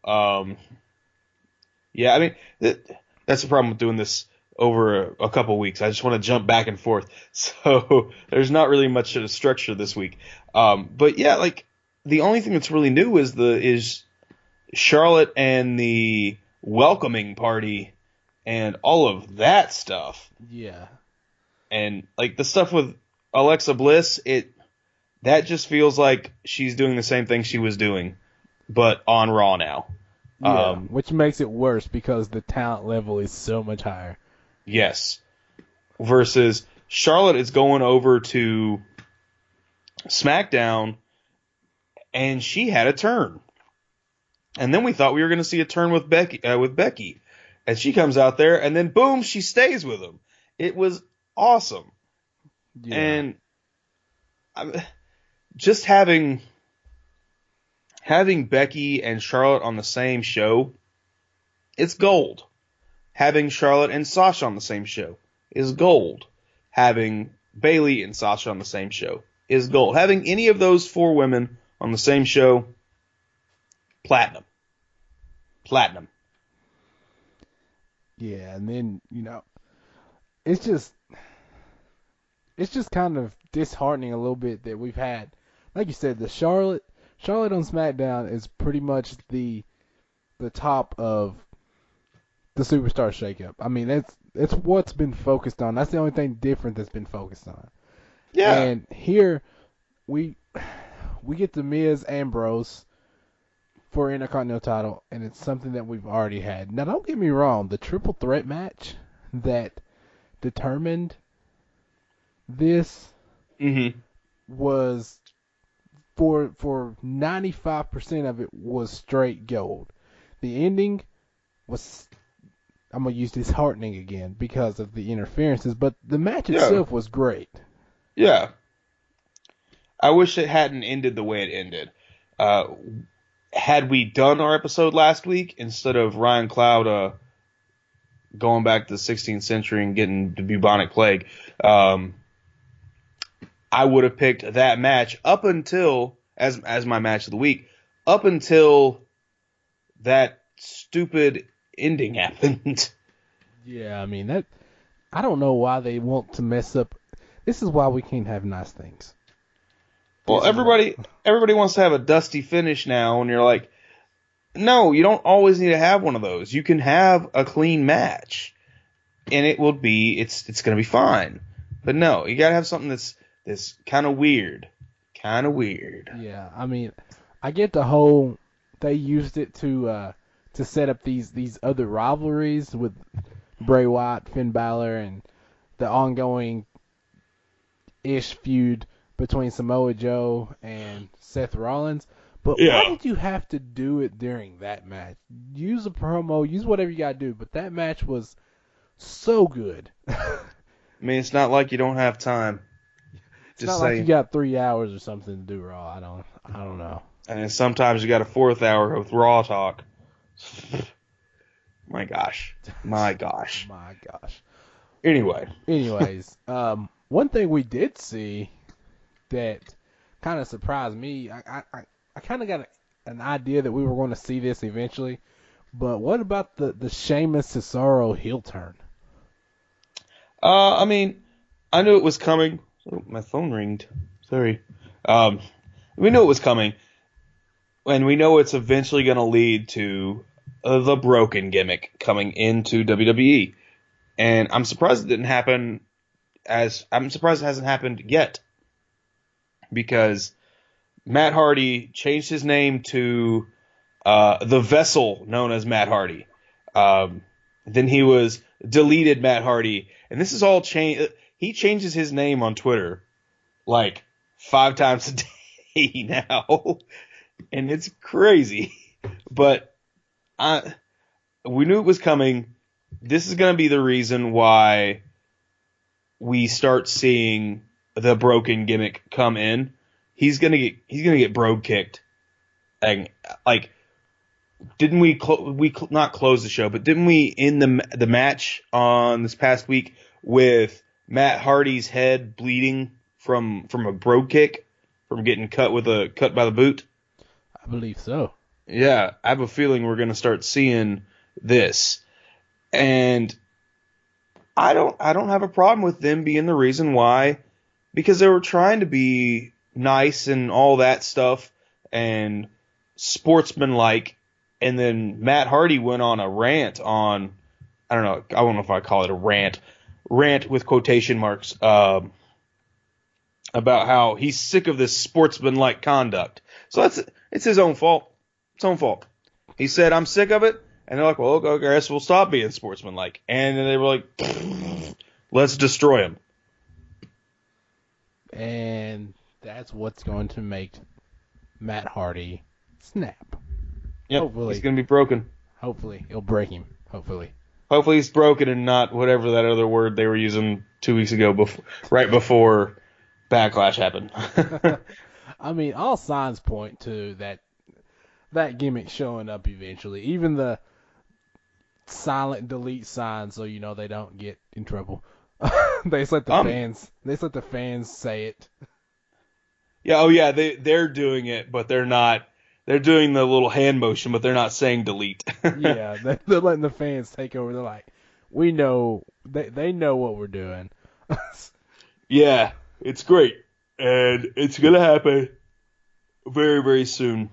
Yeah, I mean that's the problem with doing this over a couple weeks. I just want to jump back and forth, so there's not really much of a structure this week. But yeah, like the only thing that's really new is Charlotte and the welcoming party and all of that stuff. Yeah. And like the stuff with Alexa Bliss, that just feels like she's doing the same thing she was doing, but on Raw now. Yeah, which makes it worse because the talent level is so much higher. Yes. Versus Charlotte is going over to SmackDown, and she had a turn. And then we thought we were going to see a turn with Becky. And she comes out there, and then boom, she stays with him. It was awesome. Yeah. And just having Becky and Charlotte on the same show, it's gold. Having Charlotte and Sasha on the same show is gold. Having Bayley and Sasha on the same show is gold. Having any of those 4 women on the same show, platinum. Yeah, and then, it's just kind of disheartening a little bit that we've had, like you said, the Charlotte on SmackDown is pretty much the top of the Superstar Shakeup. I mean, it's what's been focused on. That's the only thing different that's been focused on. Yeah. And here we get the Miz Ambrose for Intercontinental title, and it's something that we've already had. Now, don't get me wrong, the triple threat match that determined this was for 95% of it was straight gold. The ending was, I'm going to use disheartening again because of the interferences, but the match Yeah. itself was great. Yeah. I wish it hadn't ended the way it ended. Had we done our episode last week instead of Ryan Cloud going back to the 16th century and getting the bubonic plague, I would have picked that match up until as my match of the week, up until that stupid ending happened. Yeah, I mean, that, I don't know why they want to mess up. This is why we can't have nice things. Well, everybody wants to have a dusty finish now, and you're like, no, you don't always need to have one of those. You can have a clean match, and it's going to be fine. But no, you got to have something that's kind of weird. Kind of weird. Yeah, I mean, I get the whole, they used it to set up these other rivalries with Bray Wyatt, Finn Balor, and the ongoing ish feud between Samoa Joe and Seth Rollins. But why did you have to do it during that match? Use a promo, use whatever you gotta do, but that match was so good. I mean, it's not like you don't have time. It's not like you got 3 hours or something to do Raw. I don't know. And then sometimes you got a fourth hour with Raw talk. My gosh. My gosh. Anyways, one thing we did see that kind of surprised me, I kind of got an idea that we were going to see this eventually, but what about the Sheamus Cesaro heel turn? I mean, I knew it was coming. Oh, my phone ringed. Sorry. We knew it was coming, and we know it's eventually going to lead to the broken gimmick coming into WWE. And I'm surprised it didn't happen. I'm surprised it hasn't happened yet, because Matt Hardy changed his name to the vessel known as Matt Hardy. Then he was deleted Matt Hardy, and this is all changed. He changes his name on Twitter like 5 times a day now, and it's crazy. But we knew it was coming. This is going to be the reason why we start seeing the broken gimmick come in. He's gonna get brogue kicked. And like, didn't we not close the show, but didn't we end the match on this past week with Matt Hardy's head bleeding from a brogue kick, from getting cut by the boot? I believe so. Yeah, I have a feeling we're gonna start seeing this, and I don't have a problem with them being the reason why, because they were trying to be nice and all that stuff and sportsmanlike, and then Matt Hardy went on a rant on, I don't know if I call it a rant with quotation marks, about how he's sick of this sportsmanlike conduct. So it's his own fault. It's own fault. He said, I'm sick of it, and they're like, well, okay, I guess we'll stop being sportsmanlike. And then they were like, let's destroy him. And that's what's going to make Matt Hardy snap. Yep, hopefully, he's going to be broken. Hopefully, it'll break him. Hopefully he's broken and not whatever that other word they were using 2 weeks ago, right before Backlash happened. I mean, all signs point to that gimmick showing up eventually. Even the silent delete sign, so you know they don't get in trouble. They just let the fans say it. Yeah, oh yeah, they're doing it, but they're not. They're doing the little hand motion, but they're not saying delete. Yeah, they're letting the fans take over. They're like, we know, they know what we're doing. Yeah, it's great, and it's gonna happen very, very soon.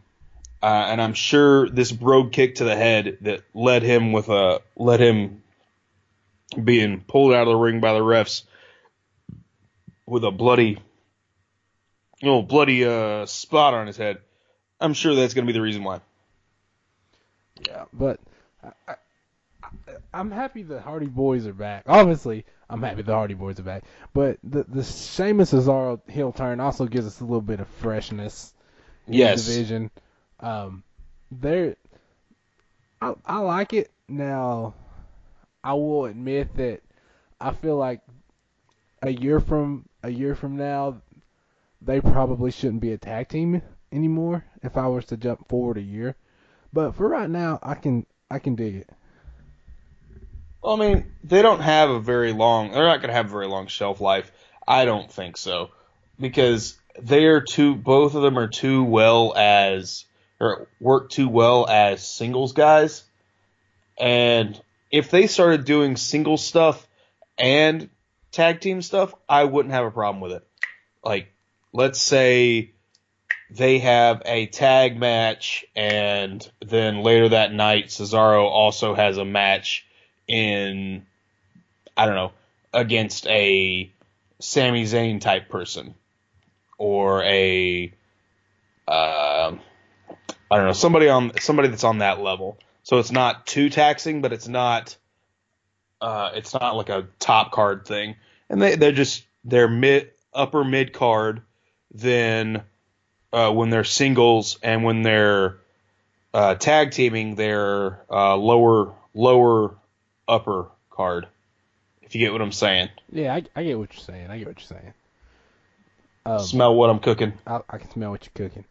And I'm sure this brogue kick to the head that led him being pulled out of the ring by the refs with a bloody spot on his head. I'm sure that's going to be the reason why. Yeah, but I'm happy the Hardy Boys are back. Obviously, I'm happy the Hardy Boys are back. But the Sheamus Cesaro heel turn also gives us a little bit of freshness in the division. I like it. Now, I will admit that I feel like a year from now, they probably shouldn't be a tag team anymore. If I was to jump forward a year, but for right now, I can dig it. Well, I mean, they don't have a very long. They're not going to have a very long shelf life. I don't think so, because they are too. Both of them are too well as or work too well as singles guys. And if they started doing single stuff and tag team stuff, I wouldn't have a problem with it. Like, let's say they have a tag match, and then later that night, Cesaro also has a match in, I don't know, against a Sami Zayn type person, or a, I don't know, somebody that's on that level. So it's not too taxing, but it's not like a top card thing. And they're upper mid card. Then when they're singles and when they're tag teaming, they're lower upper card. If you get what I'm saying. Yeah, I get what you're saying. Smell what I'm cooking. I can smell what you're cooking.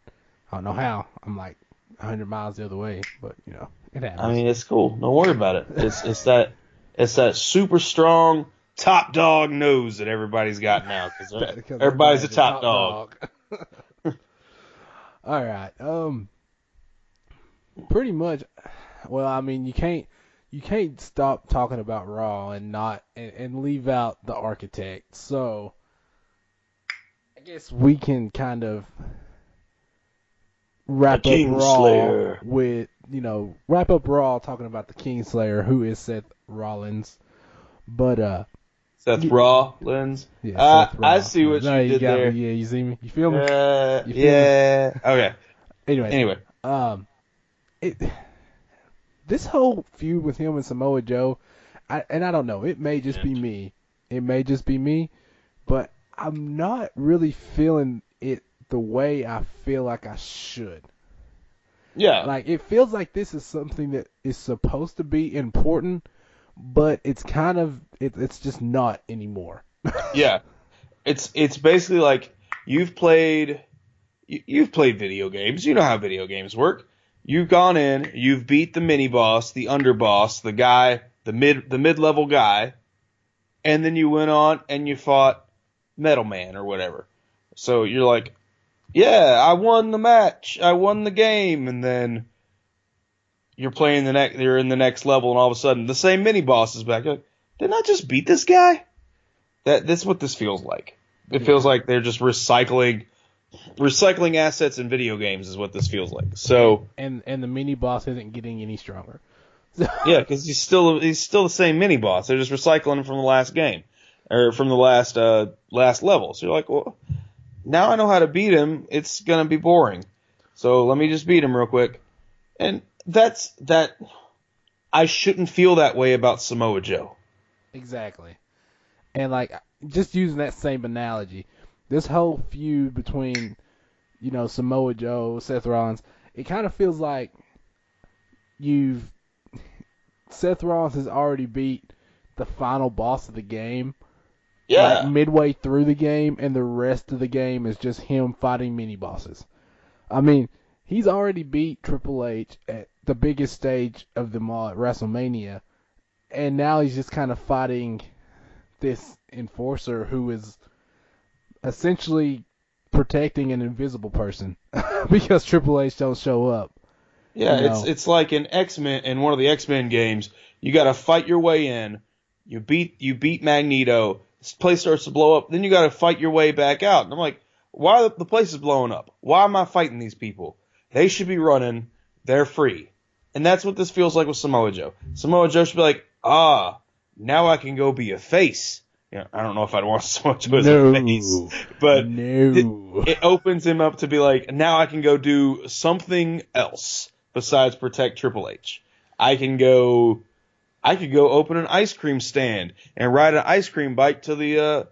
I don't know how. I'm like 100 miles the other way, but it happens. I mean, it's cool. Don't worry about it. It's that super strong top dog nose that everybody's got now because everybody's a top dog. All right. Pretty much. Well, I mean, you can't stop talking about Raw and leave out the Architect. So I guess we can kind of wrap up Raw with talking about the Kingslayer, who is Seth Rollins. But Seth Rollins. Yeah, Seth Rollins. I see what you did there. Yeah, you see me? You feel me? Yeah. Me? Okay. Anyway. This whole feud with him and Samoa Joe, I don't know. It may just be me. But I'm not really feeling it the way I feel like I should. Yeah. Like, it feels like this is something that is supposed to be important, but it's kind of it's just not anymore. Yeah. It's basically like you've played video games. You know how video games work. You've gone in, you've beat the mini boss, the underboss, the guy, the mid-level guy, and then you went on and you fought Metal Man or whatever. So you're like, yeah, I won the match, I won the game, and then you're in the next level, and all of a sudden the same mini boss is back. You're like, didn't I just beat this guy? That's what this feels like. It feels like they're just recycling assets in video games is what this feels like. So and the mini boss isn't getting any stronger. Yeah, because he's still the same mini boss. They're just recycling him from the last game or from the last level. So you're like, well, now I know how to beat him. It's gonna be boring. So let me just beat him real quick. And that. I shouldn't feel that way about Samoa Joe. Exactly. And like, just using that same analogy, this whole feud between, Samoa Joe, Seth Rollins, it kind of feels like Seth Rollins has already beat the final boss of the game. Yeah. Like midway through the game, and the rest of the game is just him fighting mini bosses. I mean, he's already beat Triple H at the biggest stage of them all at WrestleMania, and now he's just kind of fighting this enforcer who is essentially protecting an invisible person because Triple H don't show up. Yeah, it's like in one of the X-Men games, you got to fight your way in. You beat Magneto. This place starts to blow up. Then you got to fight your way back out. And I'm like, why the place is blowing up? Why am I fighting these people? They should be running. They're free. And that's what this feels like with Samoa Joe. Samoa Joe should be like, now I can go be a face. I don't know if I'd want Samoa Joe as a face, but it opens him up to be like, now I can go do something else besides protect Triple H. I could go open an ice cream stand and ride an ice cream bike to the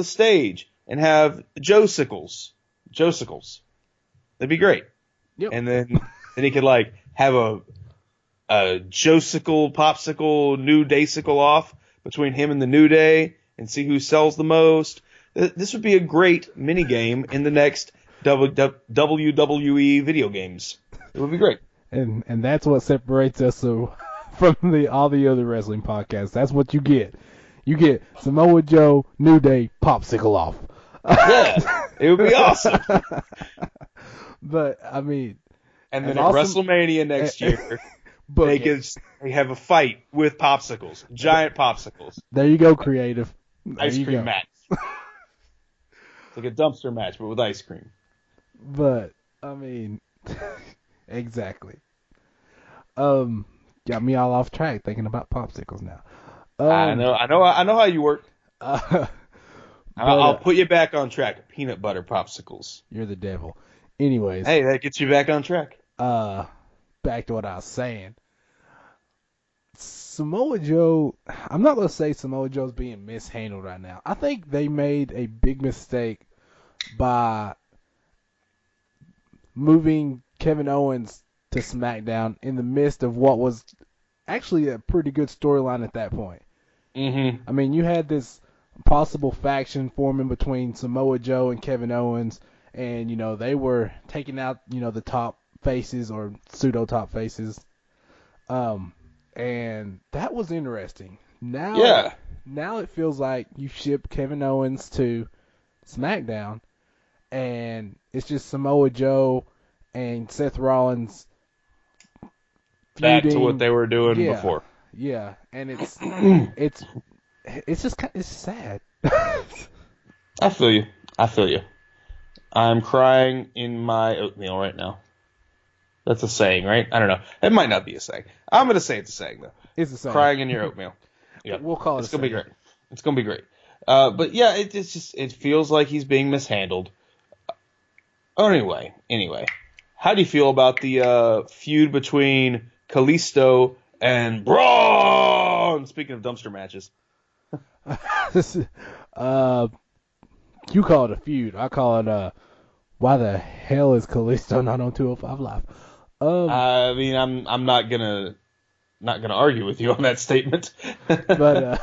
stage and have Joe-sicles. That'd be great. Yep. And then he could like have Josicle, Popsicle, New Daysicle off between him and the New Day and see who sells the most. This would be a great mini game in the next WWE video games. It would be great. And that's what separates us from all the other wrestling podcasts. That's what you get. You get Samoa Joe, New Day, Popsicle off. Yeah, it would be awesome. But I mean, and then at WrestleMania next year, they have a fight with popsicles, giant popsicles. There you go, creative. Ice cream match. It's like a dumpster match, but with ice cream. But I mean, exactly. Got me all off track thinking about popsicles now. I know how you work. I'll put you back on track. Peanut butter popsicles. You're the devil. Anyways. Hey, that gets you back on track. Back to what I was saying. Samoa Joe, I'm not going to say Samoa Joe's being mishandled right now. I think they made a big mistake by moving Kevin Owens to SmackDown in the midst of what was actually a pretty good storyline at that point. Mm-hmm. I mean, you had this possible faction forming between Samoa Joe and Kevin Owens, and, they were taking out, the top faces or pseudo top faces. And that was interesting. Now it feels like you ship Kevin Owens to SmackDown, and it's just Samoa Joe and Seth Rollins feuding. Back to what they were doing before. Yeah, and it's it's sad. I feel you. I'm crying in my oatmeal right now. That's a saying, right? I don't know. It might not be a saying. I'm going to say it's a saying, though. It's a saying. Crying in your oatmeal. Yeah. We'll call it It's going to be great. It's going to be great. But yeah, it feels like he's being mishandled. Anyway. How do you feel about the feud between Kalisto and Braun? Speaking of dumpster matches. You call it a feud. I call it why the hell is Kalisto not on 205 Live? I mean, I'm not gonna argue with you on that statement. But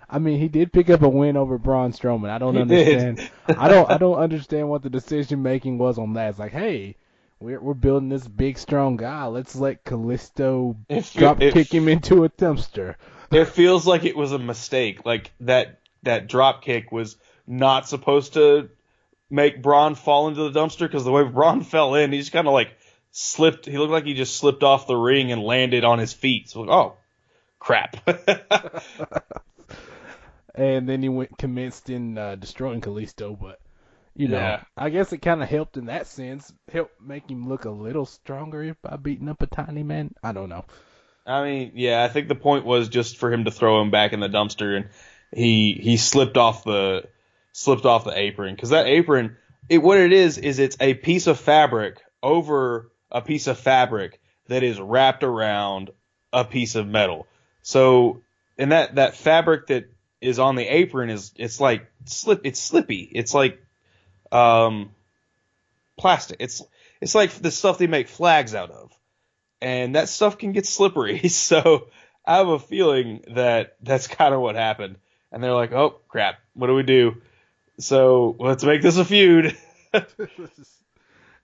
I mean, he did pick up a win over Braun Strowman. I don't understand. I don't understand what the decision making was on that. It's like, hey, we're building this big strong guy. Let's let Kalisto kick him into a dumpster. It feels like it was a mistake. Like that drop kick was not supposed to make Braun fall into the dumpster, because the way Braun fell in, he just kind of like slipped. He looked like he just slipped off the ring and landed on his feet. So, oh, crap. And then he commenced in destroying Kalisto, but, I guess it kind of helped in that sense. Helped make him look a little stronger by beating up a tiny man. I don't know. I mean, yeah, I think the point was just for him to throw him back in the dumpster, and he slipped off the apron, because that apron, what it is it's a piece of fabric over a piece of fabric that is wrapped around a piece of metal. So, and that fabric that is on the apron it's slippy. It's like plastic. It's like the stuff they make flags out of, and that stuff can get slippery. So I have a feeling that that's kind of what happened. And they're like, oh crap, what do we do? So let's make this a feud.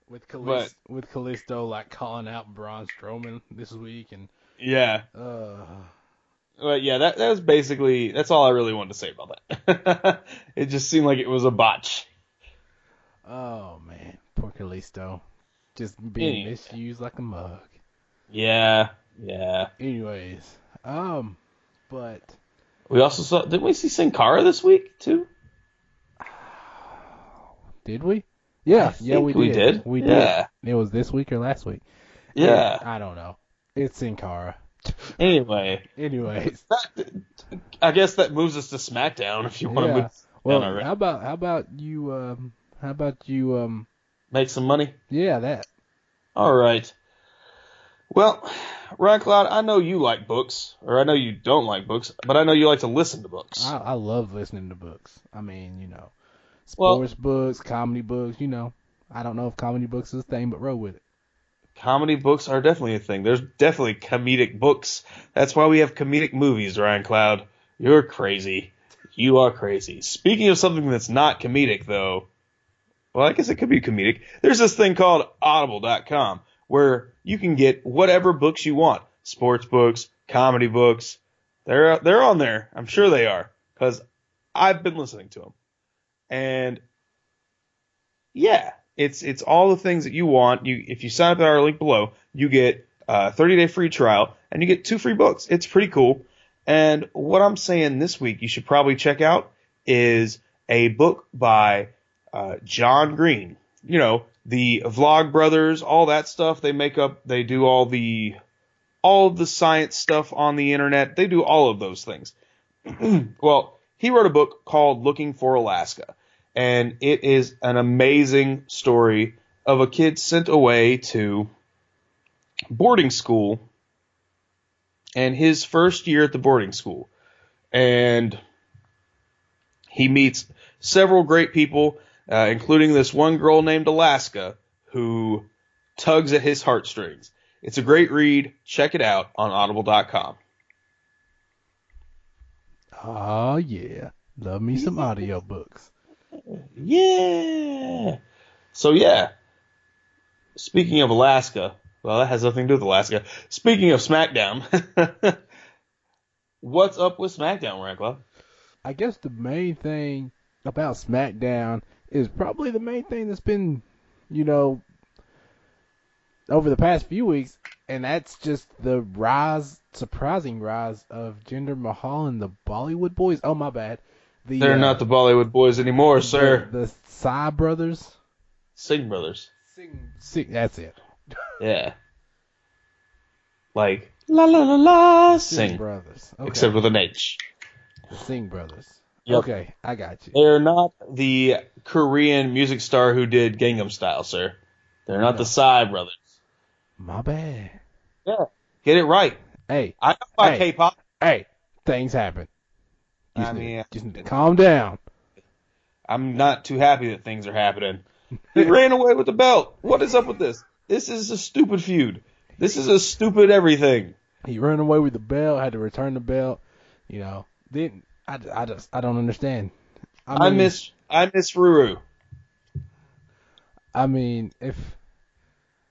with Kalisto like calling out Braun Strowman this week, and yeah. But yeah, that was basically, that's all I really wanted to say about that. It just seemed like it was a botch. Oh man, poor Kalisto, just being misused like a mug. Yeah. Anyways, but we also saw, didn't we see Sin Cara this week too? Did we? Yeah, we did. We did. It was this week or last week? Yeah. I don't know. It's Sin Cara. Anyways, I guess that moves us to SmackDown if you want to move. Well, how about you make some money? Yeah, that. All right. Well, Ryan Cloud, I know you like books, or I know you don't like books, but I know you like to listen to books. I love listening to books. I mean, sports books, comedy books. I don't know if comedy books is a thing, but roll with it. Comedy books are definitely a thing. There's definitely comedic books. That's why we have comedic movies, Ryan Cloud. You're crazy. You are crazy. Speaking of something that's not comedic, though, well, I guess it could be comedic. There's this thing called Audible.com where you can get whatever books you want. Sports books, comedy books. They're on there. I'm sure they are because I've been listening to them. And yeah, it's all the things that you want. If you sign up at our link below, you get a 30-day free trial and you get 2 free books. It's pretty cool. And what I'm saying this week you should probably check out is a book by John Green. You know, the Vlog Brothers, all that stuff. They do all of the science stuff on the internet. They do all of those things. Well, he wrote a book called Looking for Alaska. And it is an amazing story of a kid sent away to boarding school and his first year at the boarding school. And he meets several great people, including this one girl named Alaska, who tugs at his heartstrings. It's a great read. Check it out on audible.com. Oh, yeah. Love me some audiobooks. Yeah. So, yeah. Speaking of Alaska, well, that has nothing to do with Alaska. Speaking of SmackDown, what's up with SmackDown, Rankla? I guess the main thing about SmackDown is probably the main thing that's been, over the past few weeks, and that's just the surprising rise of Jinder Mahal and the Bollywood Boys. Oh, my bad. They're not the Bollywood Boys anymore, sir. The Sai brothers? Singh brothers. Singh, that's it. Yeah. Like, la la la la, Singh brothers. Okay. Except with an H. The Singh brothers. Yep. Okay, I got you. They're not the Korean music star who did Gangnam Style, sir. They're not the Psy brothers. My bad. Yeah, get it right. Hey. I know my K-pop. Hey, things happen. Just need to calm down. I'm not too happy that things are happening. He ran away with the belt. What is up with this? This is a stupid feud. This is a stupid everything. He ran away with the belt, had to return the belt. Then I don't understand. I miss Ruru. I mean,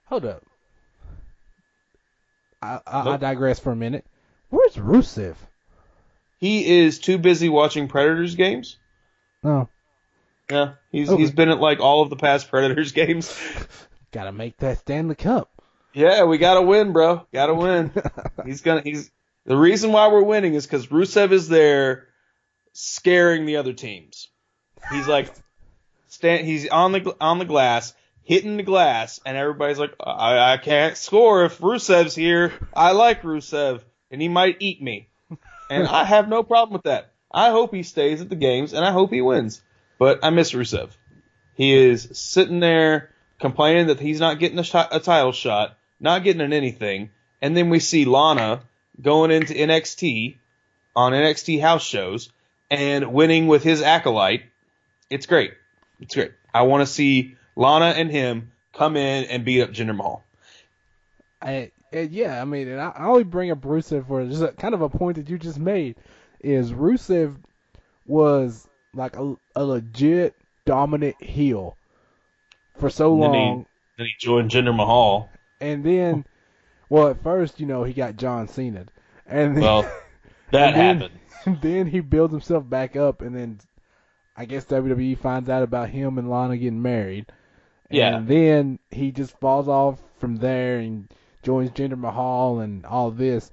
hold up. I digress for a minute. Where's Rusev? He is too busy watching Predators games. Oh. Yeah, he's been at like all of the past Predators games. Gotta make that Stanley Cup. Yeah, we gotta win, bro. Gotta win. The reason why we're winning is because Rusev is there scaring the other teams. He's like, he's on the glass, hitting the glass, and everybody's like, I can't score if Rusev's here. I like Rusev, and he might eat me. And I have no problem with that. I hope he stays at the games, and I hope he wins. But I miss Rusev. He is sitting there complaining that he's not getting a title shot, not getting in anything, and then we see Lana going into NXT on NXT house shows and winning with his acolyte. It's great. It's great. I want to see Lana and him come in and beat up Jinder Mahal. I only bring up Rusev for just kind of a point that you just made. Is Rusev was like a legit dominant heel for so long. Then he joined Jinder Mahal. And then, at first, he got John Cena. And then, that happened. And then he builds himself back up, and then I guess WWE finds out about him and Lana getting married. Yeah. And then he just falls off from there and joins Jinder Mahal and all this.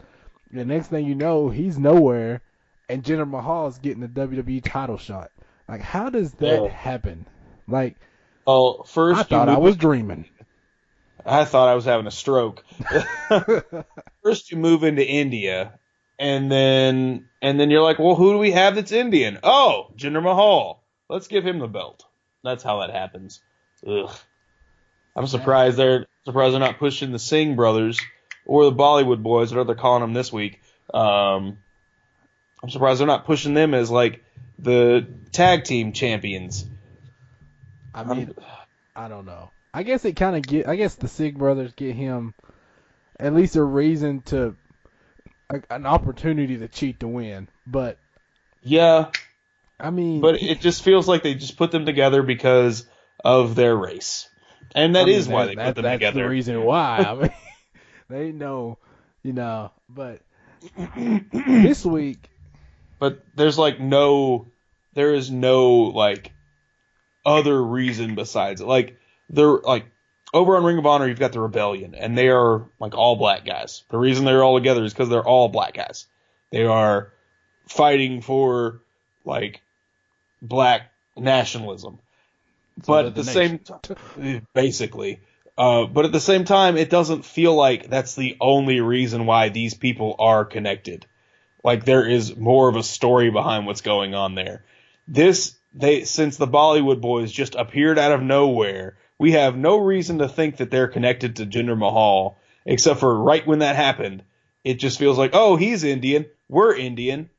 The next thing you know, he's nowhere, and Jinder Mahal is getting the WWE title shot. Like, how does that happen? Like, first I thought I was dreaming. I thought I was having a stroke. First you move into India, and then you're like, well, who do we have that's Indian? Oh, Jinder Mahal. Let's give him the belt. That's how that happens. Ugh. I'm surprised they're not pushing the Singh brothers or the Bollywood Boys, whatever they're calling them this week. I'm surprised they're not pushing them as like the tag team champions. I mean, I don't know. I guess I guess the Sig brothers get him at least a reason an opportunity to cheat to win. But Yeah, I mean, but it just feels like they just put them together because of their race. And that is why they put them that's the together. reason why. I mean, they know, but this week, But there is no like other reason besides it. Like they're like over on Ring of Honor, you've got the Rebellion, and they are like all black guys. The reason they're all together is because they're all black guys. They are fighting for like black nationalism. But at the same time, basically. But at the same time, it doesn't feel like that's the only reason why these people are connected. Like there is more of a story behind what's going on there. Since the Bollywood Boys just appeared out of nowhere, we have no reason to think that they're connected to Jinder Mahal, except for right when that happened, it just feels like, oh, he's Indian, we're Indian,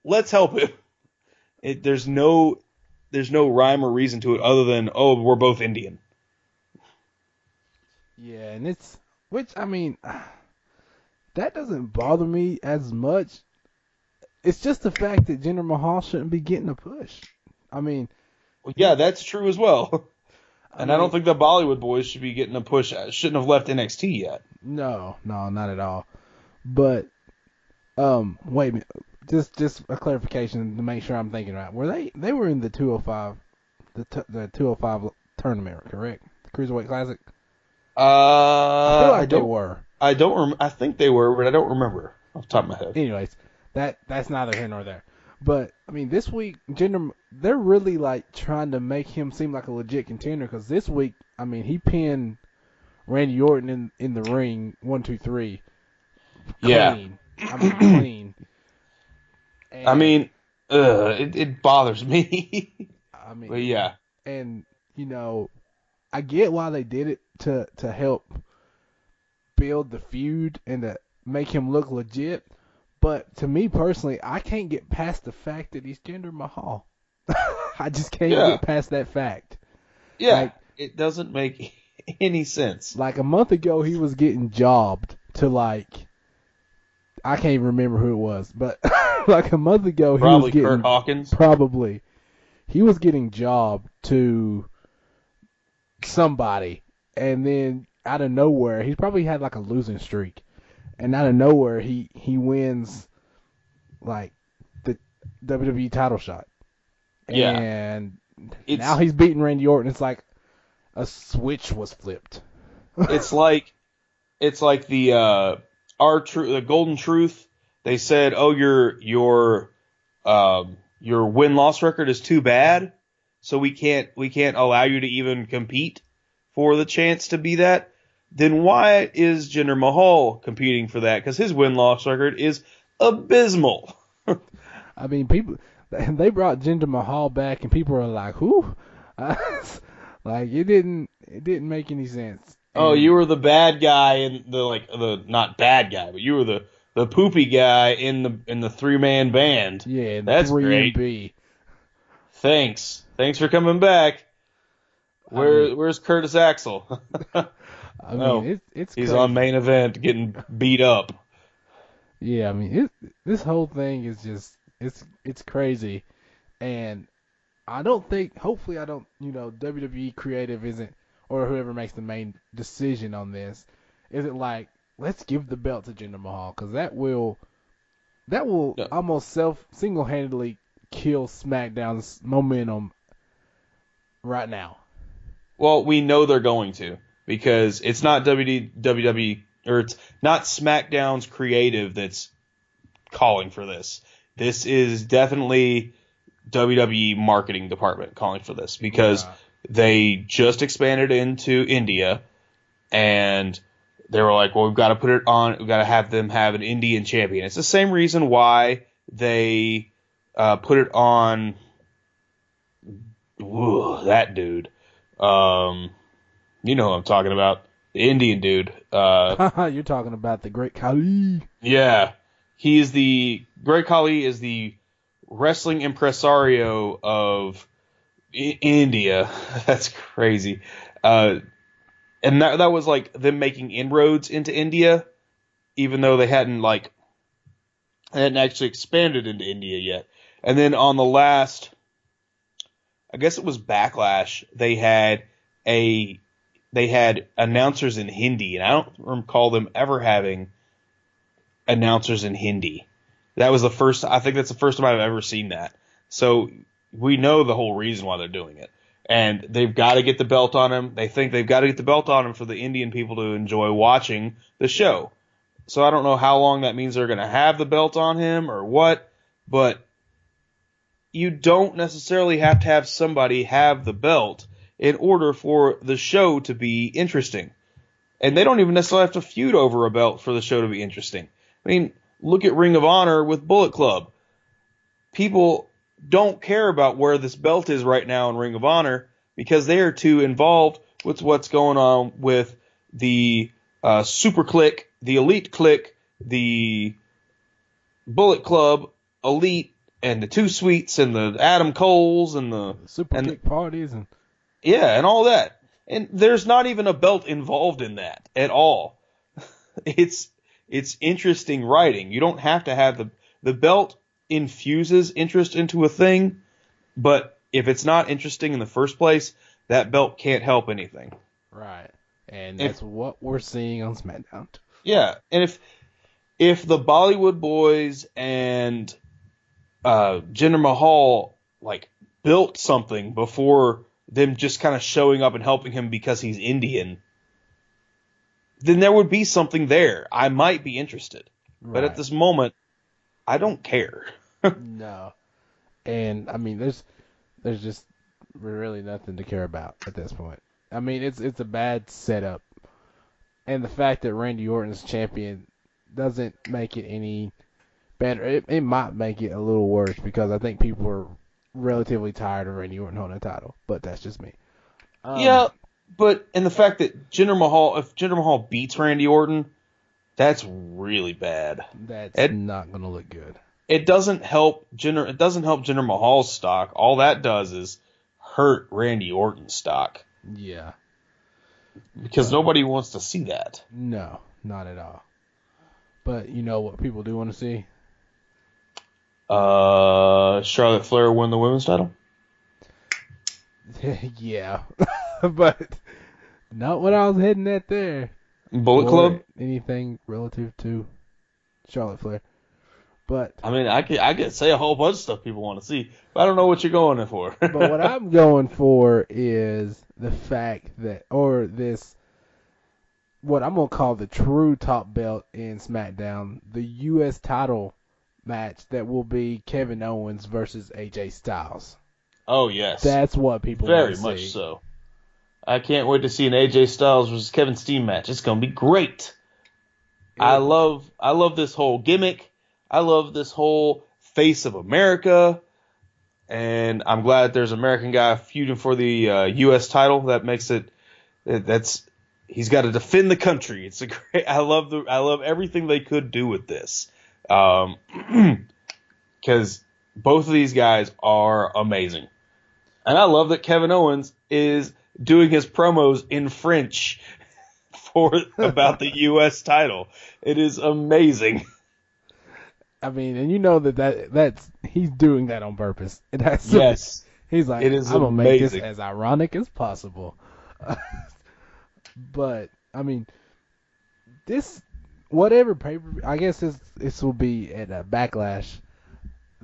let's help him. There's no rhyme or reason to it other than, oh, we're both Indian. Yeah, and I mean, that doesn't bother me as much. It's just the fact that Jinder Mahal shouldn't be getting a push. I mean, Well, yeah, that's true as well. And I don't think the Bollywood Boys should be getting a push. Shouldn't have left NXT yet. No, not at all. But wait a minute. Just a clarification to make sure I'm thinking right. They were in the 205 the 205 tournament, correct? The Cruiserweight Classic? I feel like they were. I think they were, but I don't remember off the top of my head. Anyways, that's neither here nor there. But I mean, this week, they're really like trying to make him seem like a legit contender because this week, I mean, he pinned Randy Orton in the ring 1, 2, 3. Clean. Yeah. I mean, clean. And, I mean, it bothers me. I mean, but yeah. And I get why they did it to help build the feud and to make him look legit. But to me personally, I can't get past the fact that he's Jinder Mahal. I just can't get past that fact. Yeah, like, it doesn't make any sense. Like a month ago, he was getting jobbed to I can't even remember who it was, but like a month ago, he was getting Kurt Hawkins. Probably he was getting jobbed to somebody, and then out of nowhere, he's probably had like a losing streak. And out of nowhere, he wins like the WWE title shot. Yeah. And now he's beating Randy Orton. It's like a switch was flipped. it's like the the Golden Truth. They said, "Oh, your win-loss record is too bad, so we can't allow you to even compete for the chance to be that." Then why is Jinder Mahal competing for that? Because his win-loss record is abysmal. I mean, they brought Jinder Mahal back, and people are like, "Who?" Like it didn't make any sense. Oh, you were the bad guy in the not bad guy, but you were the poopy guy in the 3-man band. Yeah, that's 3MB. Great. Thanks for coming back. Where's Curtis Axel? I mean, it's he's crazy. on main event getting beat up. Yeah, I mean, this whole thing is just it's crazy, and I don't think, hopefully, WWE creative isn't, or whoever makes the main decision on this, isn't like, let's give the belt to Jinder Mahal, because that will almost single-handedly kill SmackDown's momentum right now. Well, we know they're going to, because it's not WWE, or it's not SmackDown's creative that's calling for this. This is definitely WWE marketing department calling for this, because they just expanded into India, and they were like, well, we've got to put it on, we've got to have them have an Indian champion. It's the same reason why they put it on that dude. You know who I'm talking about. The Indian dude. You're talking about the Great Khali. Yeah. Great Khali is the wrestling impresario of India. That's crazy. and that was like them making inroads into India, even though they hadn't actually expanded into India yet. And then on the last, I guess it was Backlash, they had announcers in Hindi, and I don't recall them ever having announcers in Hindi. I think that's the first time I've ever seen that. So we know the whole reason why they're doing it. And they've got to get the belt on him. They think they've got to get the belt on him for the Indian people to enjoy watching the show. So I don't know how long that means they're going to have the belt on him or what, but you don't necessarily have to have somebody have the belt in order for the show to be interesting. And they don't even necessarily have to feud over a belt for the show to be interesting. I mean, look at Ring of Honor with Bullet Club. People don't care about where this belt is right now in Ring of Honor because they are too involved with what's going on with the Super Click, the Elite Click, the Bullet Club, Elite, and the Two Sweets, and the Adam Coles, and the Super Kick parties, and and all that. And there's not even a belt involved in that at all. It's interesting writing. You don't have to have the belt infuses interest into a thing, but if it's not interesting in the first place, that belt can't help anything. Right. And that's what we're seeing on SmackDown. Yeah, and if the Bollywood Boys and Jinder Mahal built something before them just kind of showing up and helping him because he's Indian, then there would be something there. I might be interested. Right. But at this moment, I don't care. No. And, I mean, there's just really nothing to care about at this point. I mean, it's a bad setup. And the fact that Randy Orton's champion doesn't make it any better. It might make it a little worse because I think people are relatively tired of Randy Orton holding a title. But that's just me. Yeah, but and the fact that if Jinder Mahal beats Randy Orton, that's really bad. That's not going to look good. It doesn't help Jinder Mahal's stock. All that does is hurt Randy Orton's stock. Yeah. Because nobody wants to see that. No, not at all. But you know what people do want to see? Charlotte Flair win the women's title? Yeah. But not what I was heading at there. Bullet Club? Anything relative to Charlotte Flair. But I mean, I could say a whole bunch of stuff people want to see, but I don't know what you're going in for. But what I'm going for is the fact that, what I'm going to call the true top belt in SmackDown, the U.S. title match that will be Kevin Owens versus AJ Styles. Oh, yes. That's what people want to see. Very much so. I can't wait to see an AJ Styles versus Kevin Steen match. It's going to be great. I love this whole gimmick. I love this whole face of America. And I'm glad there's an American guy feuding for the U.S. title. That makes it. He's got to defend the country. It's a great. I love everything they could do with this. Because both of these guys are amazing. And I love that Kevin Owens is doing his promos in French about the U.S. title. It is amazing. I mean, and you know that's he's doing that on purpose. Yes. He's like, it is I'm going to make this amazing. as ironic as possible. But, I mean, whatever pay-per-view, I guess this will be at a Backlash.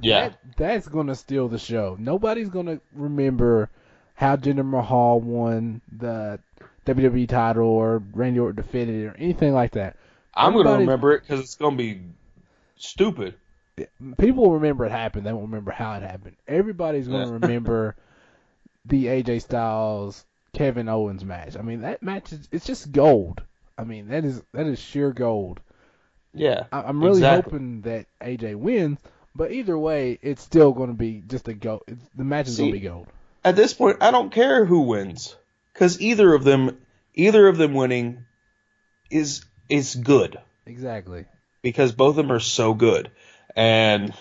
Yeah. That's going to steal the show. Nobody's going to remember how Jinder Mahal won the WWE title or Randy Orton defended it or anything like that. I'm going to remember it because it's going to be stupid. People will remember it happened. They won't remember how it happened. Everybody's going to remember the AJ Styles Kevin Owens match. I mean, that match it's just gold. I mean, that is sheer gold. Yeah. I'm really hoping that AJ wins, but either way, it's still going to be just a gold. The match is going to be gold. At this point, I don't care who wins because either of them winning is good. Exactly. Because both of them are so good. And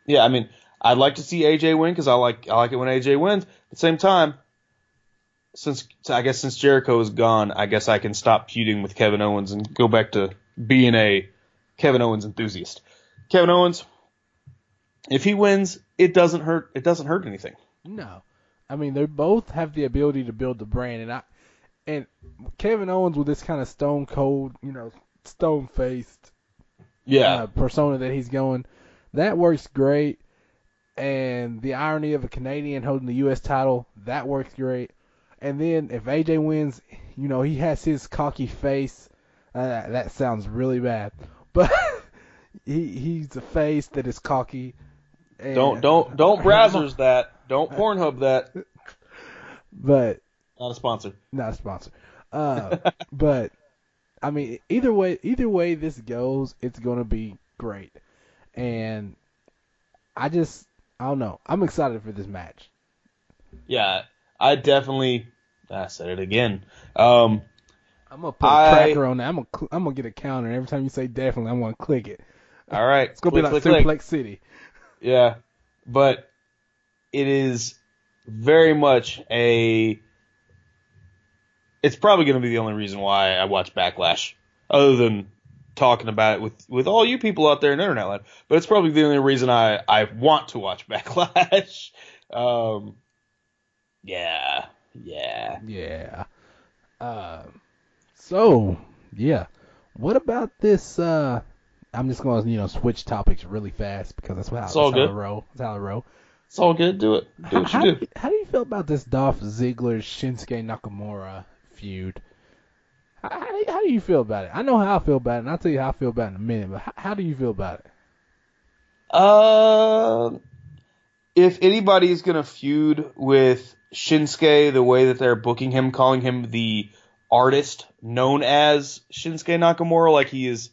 yeah, I mean, I'd like to see AJ win because I like it when AJ wins. At the same time, since Jericho is gone, I guess I can stop feuding with Kevin Owens and go back to being a Kevin Owens enthusiast. Kevin Owens, if he wins, it doesn't hurt. It doesn't hurt anything. No, I mean they both have the ability to build the brand, and Kevin Owens with this kind of stone cold, stone faced, persona that he's going, that works great. And the irony of a Canadian holding the U.S. title, that works great. And then if AJ wins, he has his cocky face. That sounds really bad, but he's a face that is cocky. And, don't browsers that. Don't Pornhub that. But not a sponsor. Not a sponsor. But I mean, either way this goes, it's gonna be great. And I don't know. I'm excited for this match. Yeah, I said it again. I'm gonna put a tracker on that. I'm gonna get a counter. Every time you say definitely, I'm gonna click it. All right, it's gonna be like Suplex City. Yeah, but it is very much it's probably gonna be the only reason why I watch Backlash, other than talking about it with all you people out there in internet land. But it's probably the only reason I want to watch Backlash. Yeah. So, yeah. What about this? I'm just going to switch topics really fast because that's how I roll. That's how I roll. It's all good. Do it. Do what you do. How do you feel about this Dolph Ziggler Shinsuke Nakamura feud? How do you feel about it? I know how I feel about it, and I'll tell you how I feel about it in a minute. But how do you feel about it? If anybody's gonna feud with Shinsuke the way that they're booking him, calling him the artist known as Shinsuke Nakamura, like he's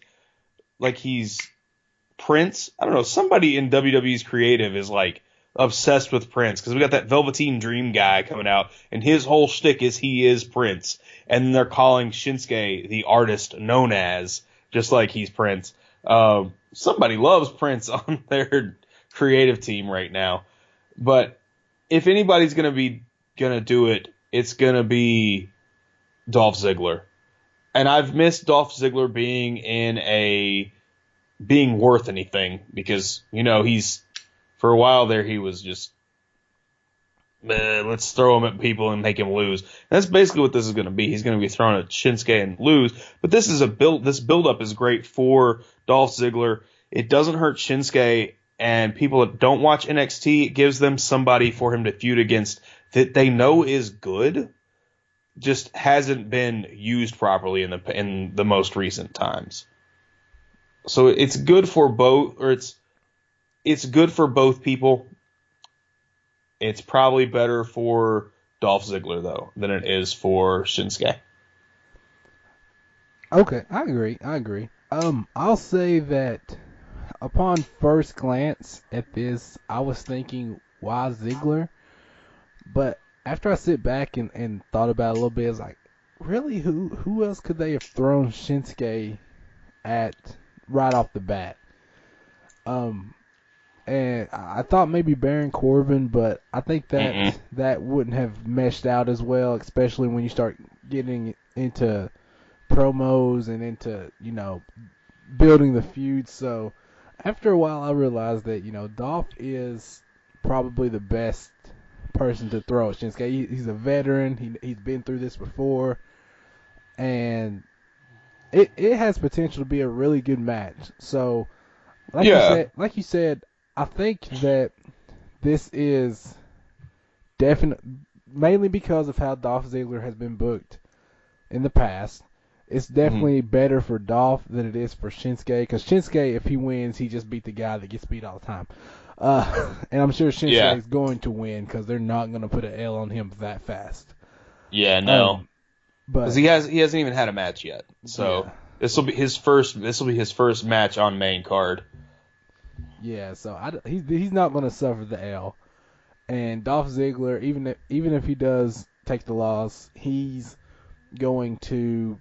Prince. I don't know. Somebody in WWE's creative is like obsessed with Prince because we got that Velveteen Dream guy coming out, and his whole shtick is he is Prince, and they're calling Shinsuke the artist known as, just like he's Prince. Somebody loves Prince on their creative team right now, but if anybody's gonna do it, it's gonna be Dolph Ziggler, and I've missed Dolph Ziggler being worth anything because he's. For a while there, he was just, let's throw him at people and make him lose. And that's basically what this is going to be. He's going to be thrown at Shinsuke and lose. But this build-up is great for Dolph Ziggler. It doesn't hurt Shinsuke, and people that don't watch NXT, it gives them somebody for him to feud against that they know is good, just hasn't been used properly in the most recent times. So it's good for both, or it's good for both people. It's probably better for Dolph Ziggler, though, than it is for Shinsuke. Okay, I agree. I'll say that upon first glance at this, I was thinking, why Ziggler? But after I sit back and thought about it a little bit, it's like, really, who else could they have thrown Shinsuke at right off the bat? And I thought maybe Baron Corbin, but I think that wouldn't have meshed out as well, especially when you start getting into promos and into, building the feud. So after a while, I realized that, Dolph is probably the best person to throw at Shinsuke. He's a veteran. He's been through this before. And it has potential to be a really good match. So, like you said, I think that this is mainly because of how Dolph Ziggler has been booked in the past. It's definitely better for Dolph than it is for Shinsuke, because Shinsuke, if he wins, he just beat the guy that gets beat all the time. And I'm sure Shinsuke is going to win because they're not going to put an L on him that fast. Yeah, no. Because he hasn't even had a match yet. So this will be his first match on main card. Yeah, so he's not going to suffer the L. And Dolph Ziggler, even if he does take the loss, he's going to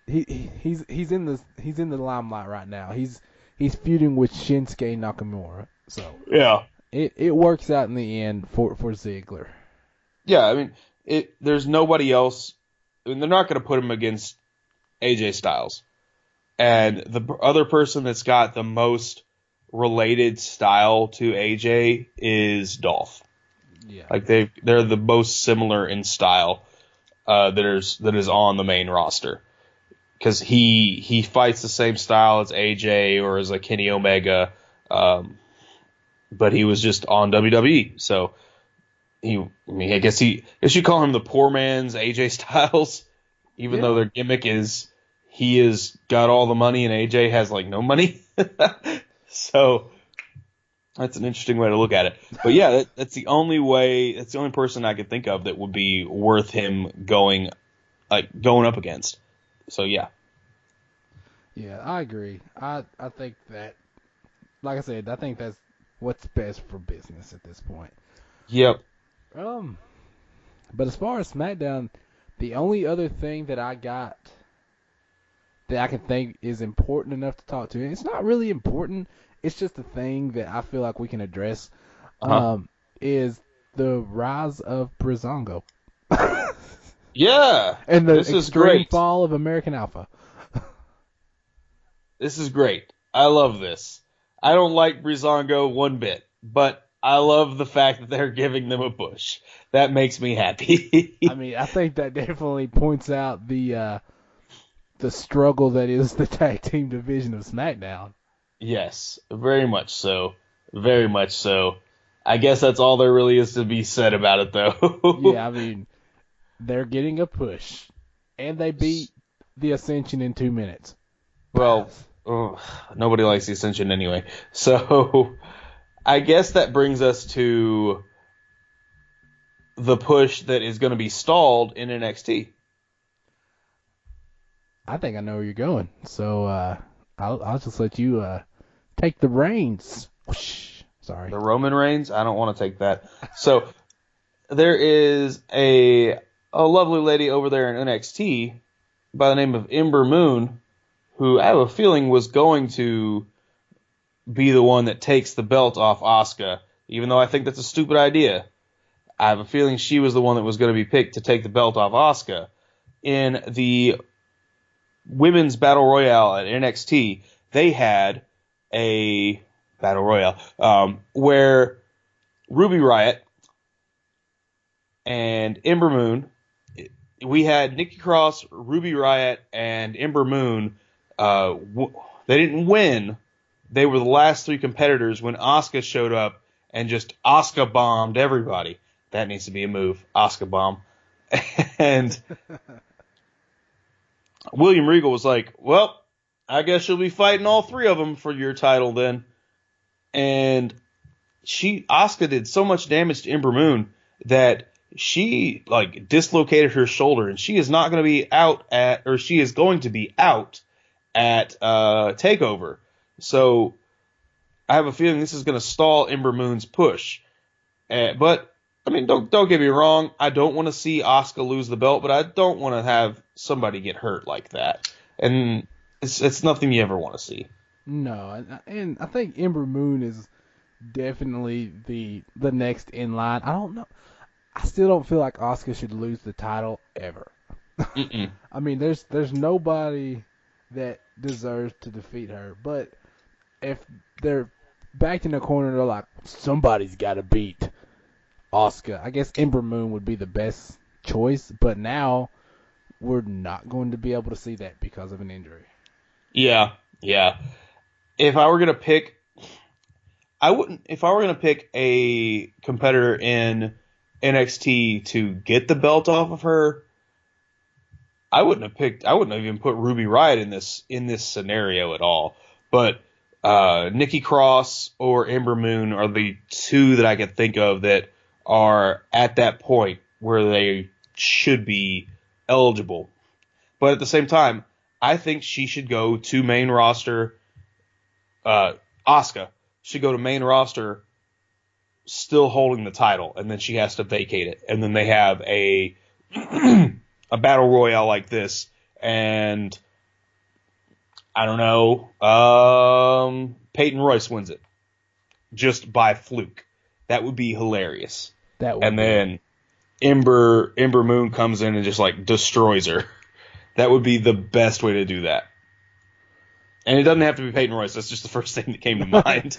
he's in the limelight right now. He's feuding with Shinsuke Nakamura. So yeah, it works out in the end for Ziggler. Yeah, I mean, there's nobody else. I mean, they're not going to put him against AJ Styles. And the other person that's got the most related style to AJ is Dolph. Yeah. Like they're the most similar in style that is on the main roster. Because he fights the same style as AJ or as a Kenny Omega, but he was just on WWE. So I guess you call him the poor man's AJ Styles, even though their gimmick is he has got all the money and AJ has like no money. So that's an interesting way to look at it. But yeah, that's the only way. That's the only person I could think of that would be worth him going up against. So yeah. Yeah, I agree. I think that, like I said, I think that's what's best for business at this point. Yep. But as far as SmackDown, the only other thing that I got that I can think is important enough to talk to, and it's not really important, it's just a thing that I feel like we can address, is the rise of Breezango. Yeah. And the this is extreme great. fall of American Alpha. This is great. I love this. I don't like Breezango one bit, but I love the fact that they're giving them a push. That makes me happy. I mean, I think that definitely points out the struggle that is the tag team division of SmackDown. Yes, very much so. Very much so. I guess that's all there really is to be said about it, though. Yeah, I mean, they're getting a push. And they beat the Ascension in 2 minutes. Well, nobody likes the Ascension anyway. So, I guess that brings us to the push that is going to be stalled in NXT. I think I know where you're going. So, I'll just let you take the reins. Whoosh. Sorry. The Roman Reigns? I don't want to take that. So, there is a lovely lady over there in NXT by the name of Ember Moon, who I have a feeling was going to be the one that takes the belt off Asuka, even though I think that's a stupid idea. I have a feeling she was the one that was going to be picked to take the belt off Asuka. In the women's battle royale at NXT, they had a battle royale where Ruby Riott and Ember Moon, we had Nikki Cross, Ruby Riott, and Ember Moon. They didn't win. They were the last three competitors when Asuka showed up and just Asuka bombed everybody. That needs to be a move. Asuka bomb. And William Regal was like, well, I guess you'll be fighting all three of them for your title then. And Asuka did so much damage to Ember Moon that she dislocated her shoulder, and she is not going to be out she is going to be out at TakeOver. So I have a feeling this is going to stall Ember Moon's push. But I mean, don't get me wrong. I don't want to see Asuka lose the belt, but I don't want to have somebody get hurt like that. And it's nothing you ever want to see. No, and I think Ember Moon is definitely the next in line. I don't know. I still don't feel like Asuka should lose the title ever. I mean, there's nobody that deserves to defeat her. But if they're backed in the corner, they're like, somebody's got to beat Asuka. I guess Ember Moon would be the best choice, but now we're not going to be able to see that because of an injury. Yeah. If I were gonna pick, If I were gonna pick a competitor in NXT to get the belt off of her, I wouldn't have even put Ruby Riott in this scenario at all. But Nikki Cross or Ember Moon are the two that I could think of that are at that point where they should be eligible. But at the same time, I think she should go to main roster. Asuka should go to main roster still holding the title, and then she has to vacate it. And then they have a battle royale like this, and I don't know, Peyton Royce wins it just by fluke. That would be hilarious. Then Ember Moon comes in and just like destroys her. That would be the best way to do that. And it doesn't have to be Peyton Royce. That's just the first thing that came to mind.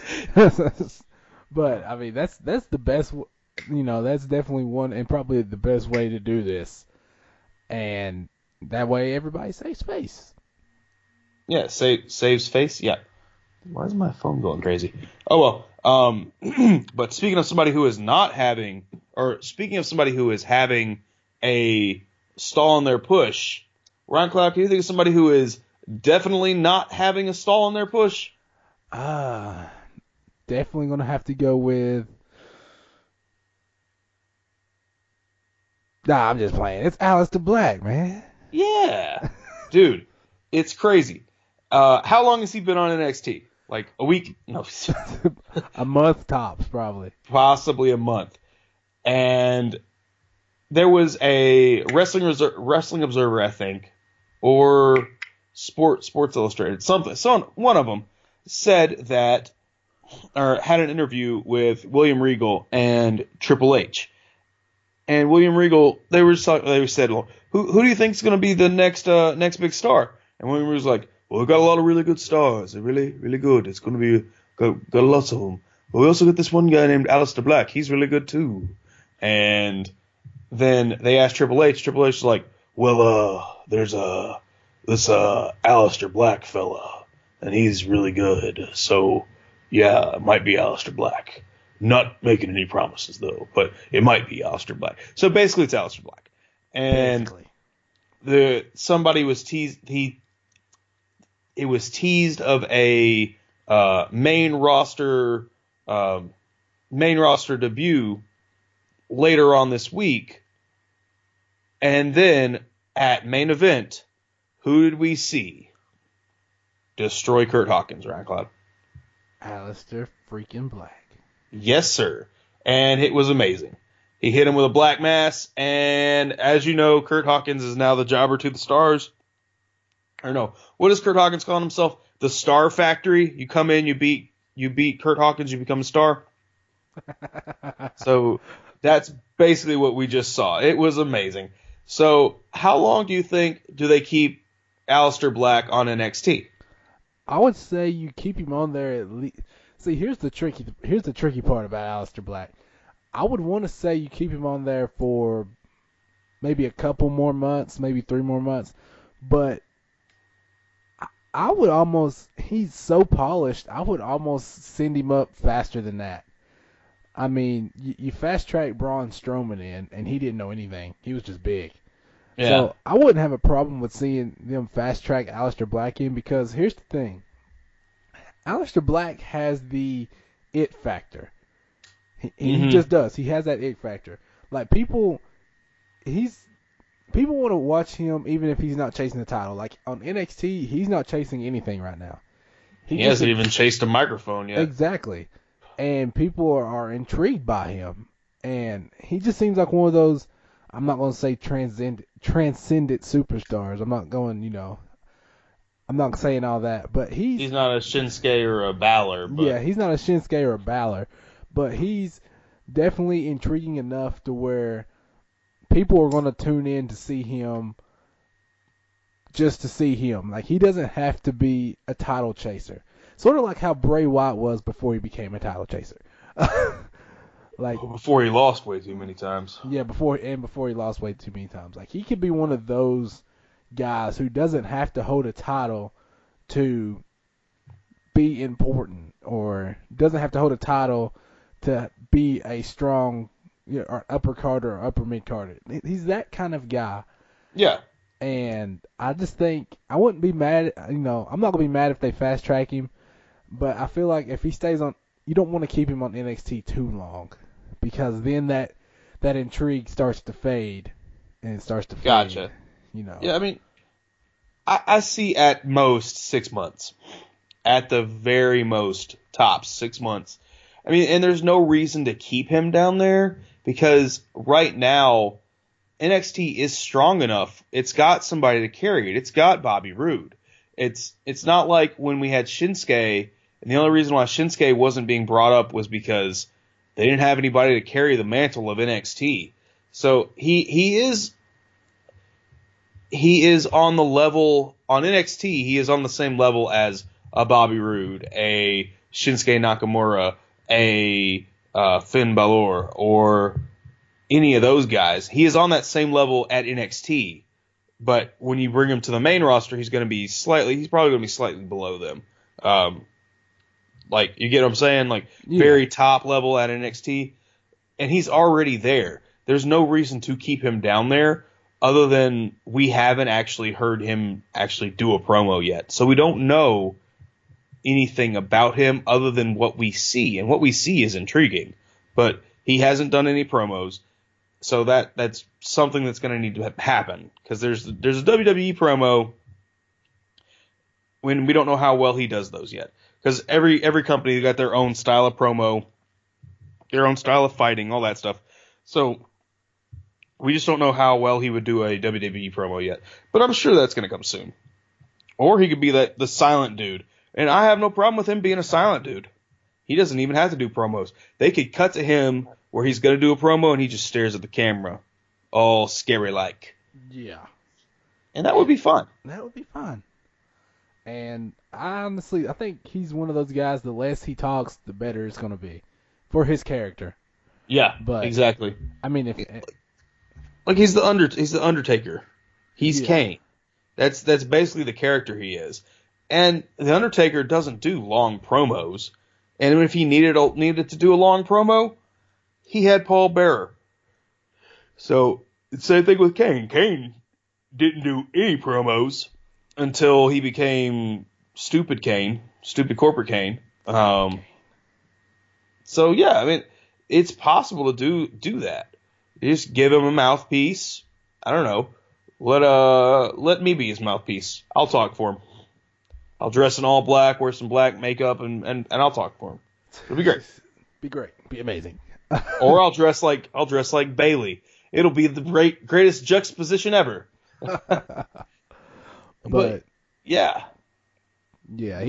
But I mean, that's the best. That's definitely one and probably the best way to do this. And that way, everybody saves face. Yeah, saves face. Yeah. Why is my phone going crazy? Oh well. But speaking of somebody who is having a stall in their push, Ryan Cloud, can you think of somebody who is definitely not having a stall in their push? Definitely gonna have to go with. Nah, I'm just playing. It's Aleister Black, man. Yeah, dude, it's crazy. How long has he been on NXT? Like a week? No, a month tops, probably. Possibly a month. And there was a Wrestling Observer, I think, or Sports Illustrated, one of them said that, or had an interview with William Regal and Triple H. And William Regal, they said, well, who do you think is going to be the next big star? And William Regal's like, well, we've got a lot of really good stars. They're really, really good. It's going to be got lots of them. But we also got this one guy named Aleister Black. He's really good too. And then they asked Triple H. Triple H is like, well, there's this Aleister Black fella, and he's really good. So yeah, it might be Aleister Black. Not making any promises though, but it might be Aleister Black. So basically, it's Aleister Black. And somebody was teased. It was teased of a main roster debut later on this week, and then at main event, who did we see destroy Kurt Hawkins, Ryan Cloud? Aleister freaking Black. Yes, sir. And it was amazing. He hit him with a black mass, and as you know, Kurt Hawkins is now the jobber to the stars. Or no, what does Kurt Hawkins call himself? The Star Factory. You come in, you beat Kurt Hawkins, you become a star. So that's basically what we just saw. It was amazing. So how long do they keep Aleister Black on NXT? I would say you keep him on there at least. See, here's the tricky part about Aleister Black. I would want to say you keep him on there for maybe a couple more months, maybe 3 more months, but I would almost, he's so polished, I would almost send him up faster than that. I mean, you fast-track Braun Strowman in, and he didn't know anything. He was just big. Yeah. So I wouldn't have a problem with seeing them fast-track Aleister Black in, because here's the thing. Aleister Black has the it factor. He just does. He has that it factor. Like, people want to watch him even if he's not chasing the title. Like, on NXT, he's not chasing anything right now. He hasn't even chased a microphone yet. Exactly. And people are intrigued by him. And he just seems like one of those, I'm not going to say transcendent superstars. I'm not going, I'm not saying all that. But he's not a Shinsuke or a Balor. But... Yeah, he's not a Shinsuke or a Balor. But he's definitely intriguing enough to where people are going to tune in to see him just to see him. Like, he doesn't have to be a title chaser. Sort of like how Bray Wyatt was before he became a title chaser. Like, before he lost way too many times. Yeah, before he lost way too many times. Like, he could be one of those guys who doesn't have to hold a title to be important, or doesn't have to hold a title to be a strong, or upper card or upper mid card. He's that kind of guy. Yeah. And I just think I wouldn't be mad. I'm not gonna be mad if they fast track him, but I feel like if he stays on, you don't want to keep him on NXT too long, because then that intrigue starts to fade, and it starts to fade. Gotcha. Yeah, I mean, I see at most 6 months, at the very most tops 6 months. I mean, and there's no reason to keep him down there, because right now NXT is strong enough. It's got somebody to carry it. It's got Bobby Roode. It's not like when we had Shinsuke, and the only reason why Shinsuke wasn't being brought up was because they didn't have anybody to carry the mantle of NXT. So he is on the level on NXT. He is on the same level as a Bobby Roode, a Shinsuke Nakamura, a Finn Balor, or any of those guys. He is on that same level at NXT. But when you bring him to the main roster, he's probably going to be slightly below them. Like, you get what I'm saying? Like, very top level at NXT. And he's already there. There's no reason to keep him down there other than we haven't actually heard him actually do a promo yet. So we don't know anything about him other than what we see. And what we see is intriguing. But he hasn't done any promos. So that's something that's going to need to happen, because there's a WWE promo when we don't know how well he does those yet, because every company got their own style of promo, their own style of fighting, all that stuff. So we just don't know how well he would do a WWE promo yet, but I'm sure that's going to come soon. Or he could be the silent dude, and I have no problem with him being a silent dude. He doesn't even have to do promos. They could cut to him where he's going to do a promo and he just stares at the camera, all scary-like. Yeah. And that would be fun. That would be fun. And I think he's one of those guys, the less he talks, the better it's going to be for his character. Yeah, but exactly. I mean, he's the Undertaker. He's Kane. That's basically the character he is. And the Undertaker doesn't do long promos. And if he needed to do a long promo, he had Paul Bearer. So, same thing with Kane. Kane didn't do any promos until he became Stupid Corporate Kane. So, yeah, I mean, it's possible to do that. You just give him a mouthpiece. I don't know. Let me be his mouthpiece. I'll talk for him. I'll dress in all black, wear some black makeup, and I'll talk for him. It'll be great. Be great. Be amazing. Or I'll dress like Bailey. It'll be the greatest juxtaposition ever. but yeah. Yeah,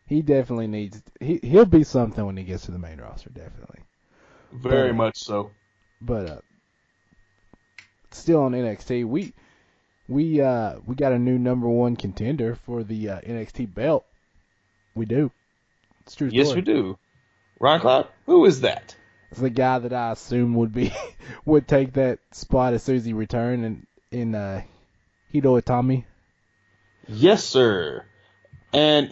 he definitely needs he'll be something when he gets to the main roster, definitely. Very much so. But still on NXT, we got a new number one contender for the NXT belt. We do. It's true. Yes, we do. Ron Cloud? Who is that? It's the guy that I assume would take that spot as soon as he returned in Hideo Itami. Yes, sir. And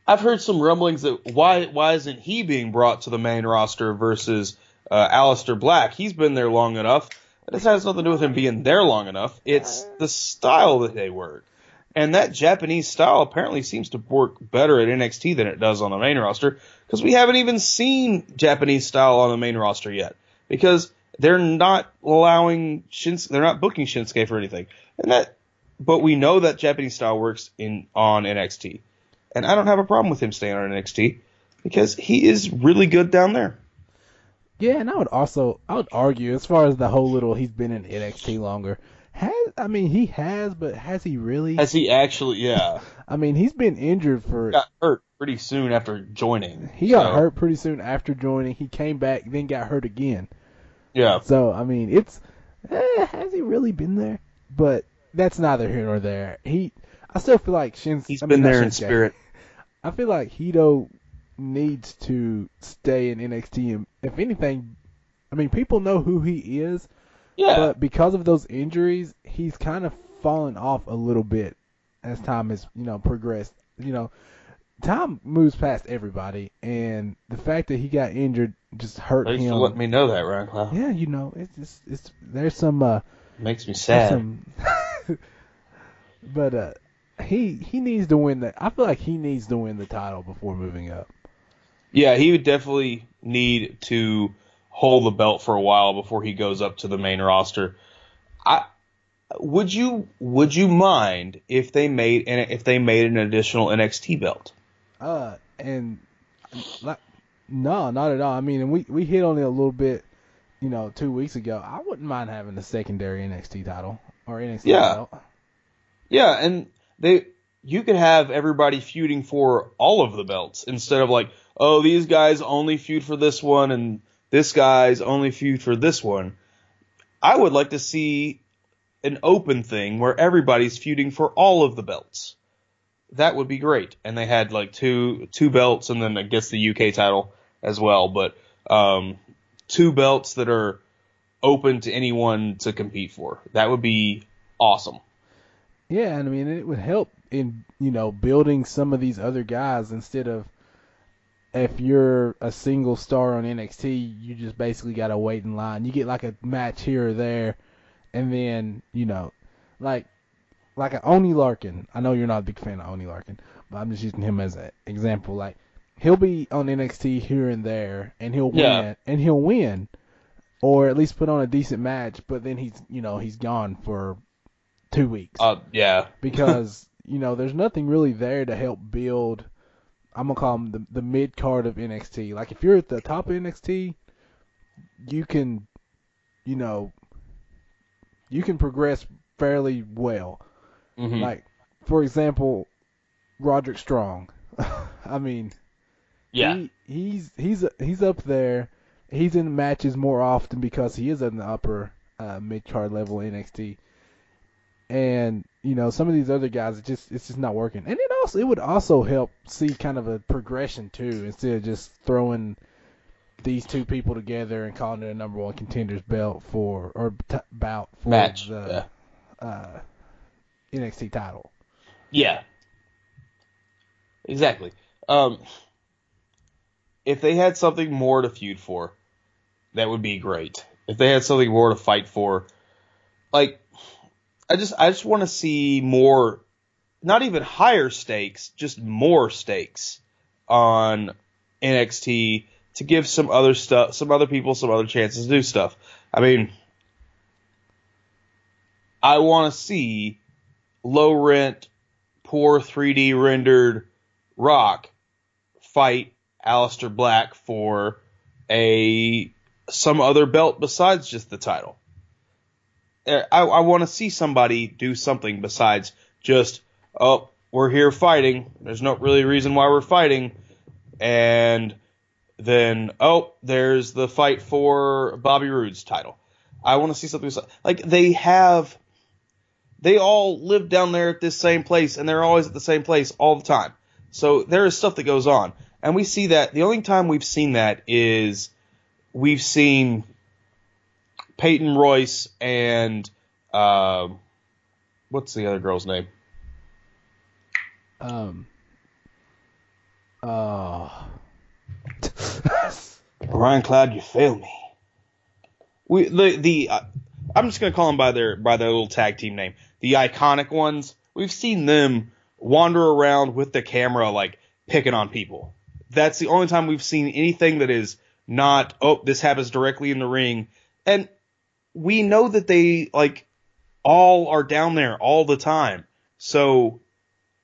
I've heard some rumblings that why isn't he being brought to the main roster versus Aleister Black? He's been there long enough. This has nothing to do with him being there long enough. It's the style that they work. And that Japanese style apparently seems to work better at NXT than it does on the main roster, because we haven't even seen Japanese style on the main roster yet, because they're not allowing they're not booking Shinsuke for anything. But we know that Japanese style works on NXT. And I don't have a problem with him staying on NXT, because he is really good down there. Yeah, and I would argue, as far as the whole little he's been in NXT longer, he has, but has he really? Has he actually? Yeah. I mean, he's been injured He got hurt pretty soon after joining. He got hurt pretty soon after joining. He came back, then got hurt again. Yeah. So, I mean, has he really been there? But that's neither here nor there. I still feel like he's been there in spirit. I feel like Hito needs to stay in NXT, and if anything, I mean, people know who he is. Yeah. But because of those injuries, he's kind of fallen off a little bit as time has, progressed. Time moves past everybody, and the fact that he got injured just hurt him. Thanks for letting me know that, Ryan Cloud. Yeah, it's there's some makes me sad. But he needs to win that. I feel like he needs to win the title before moving up. Yeah, he would definitely need to hold the belt for a while before he goes up to the main roster. Would you mind if they made an additional NXT belt? No, not at all. I mean, we hit on it a little bit, 2 weeks ago. I wouldn't mind having a secondary NXT title or NXT belt. Yeah, and you could have everybody feuding for all of the belts instead of like, oh, these guys only feud for this one and this guy's only feud for this one. I would like to see an open thing where everybody's feuding for all of the belts. That would be great. And they had like two belts, and then I guess the UK title as well. But 2 belts that are open to anyone to compete for. That would be awesome. Yeah, and I mean, it would help in, building some of these other guys instead of if you're a single star on NXT, you just basically got to wait in line. You get like a match here or there, and then, like an Oney Larkin. I know you're not a big fan of Oney Larkin, but I'm just using him as an example. Like, he'll be on NXT here and there, and he'll win, or at least put on a decent match, but then he's gone for 2 weeks. Yeah. Because, there's nothing really there to help build, I'm going to call them the mid card of NXT. Like, if you're at the top of NXT, you can progress fairly well. Mm-hmm. Like, for example, Roderick Strong. I mean, yeah, he's up there. He's in matches more often because he is in the upper mid card level NXT. And some of these other guys, it's just not working. And it would also help see kind of a progression too, instead of just throwing these 2 people together and calling it a number 1 contenders bout for match. The NXT title. Yeah, exactly. If they had something more to feud for, that would be great. If they had something more to fight for, like, I just want to see more, not even higher stakes, just more stakes on NXT to give some other people some other chances to do stuff. I mean, I want to see low rent, poor 3D rendered Rock fight Aleister Black for some other belt besides just the title. I want to see somebody do something besides just, oh, we're here fighting. There's no really reason why we're fighting. And then, oh, there's the fight for Bobby Roode's title. I want to see something like they all live down there at this same place, and they're always at the same place all the time. So there is stuff that goes on. And we see that. The only time we've seen that is we've seen Peyton Royce and what's the other girl's name? Ryan Cloud, you fail me. I'm just gonna call them by their little tag team name. The Iconic Ones. We've seen them wander around with the camera, like picking on people. That's the only time we've seen anything that is not, oh, this happens directly in the ring. And we know that they, like, all are down there all the time. So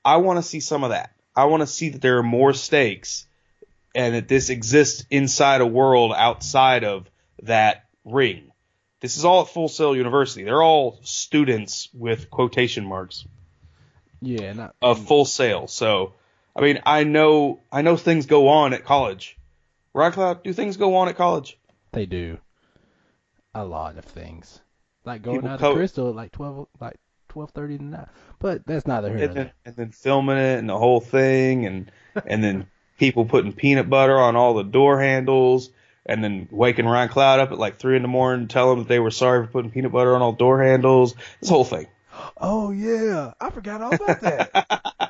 I want to see some of that. I want to see that there are more stakes and that this exists inside a world outside of that ring. This is all at Full Sail University. They're all students with quotation marks. Yeah, of Full Sail. So, I mean, I know things go on at college. Right, Cloud? Do things go on at college? They do. A lot of things. Like going out to Crystal at like 12:30 tonight. But that's neither here nor there. And then filming it and the whole thing, and then people putting peanut butter on all the door handles, and then waking Ryan Cloud up at like 3 a.m. telling them that they were sorry for putting peanut butter on all door handles. This whole thing. Oh yeah, I forgot all about that.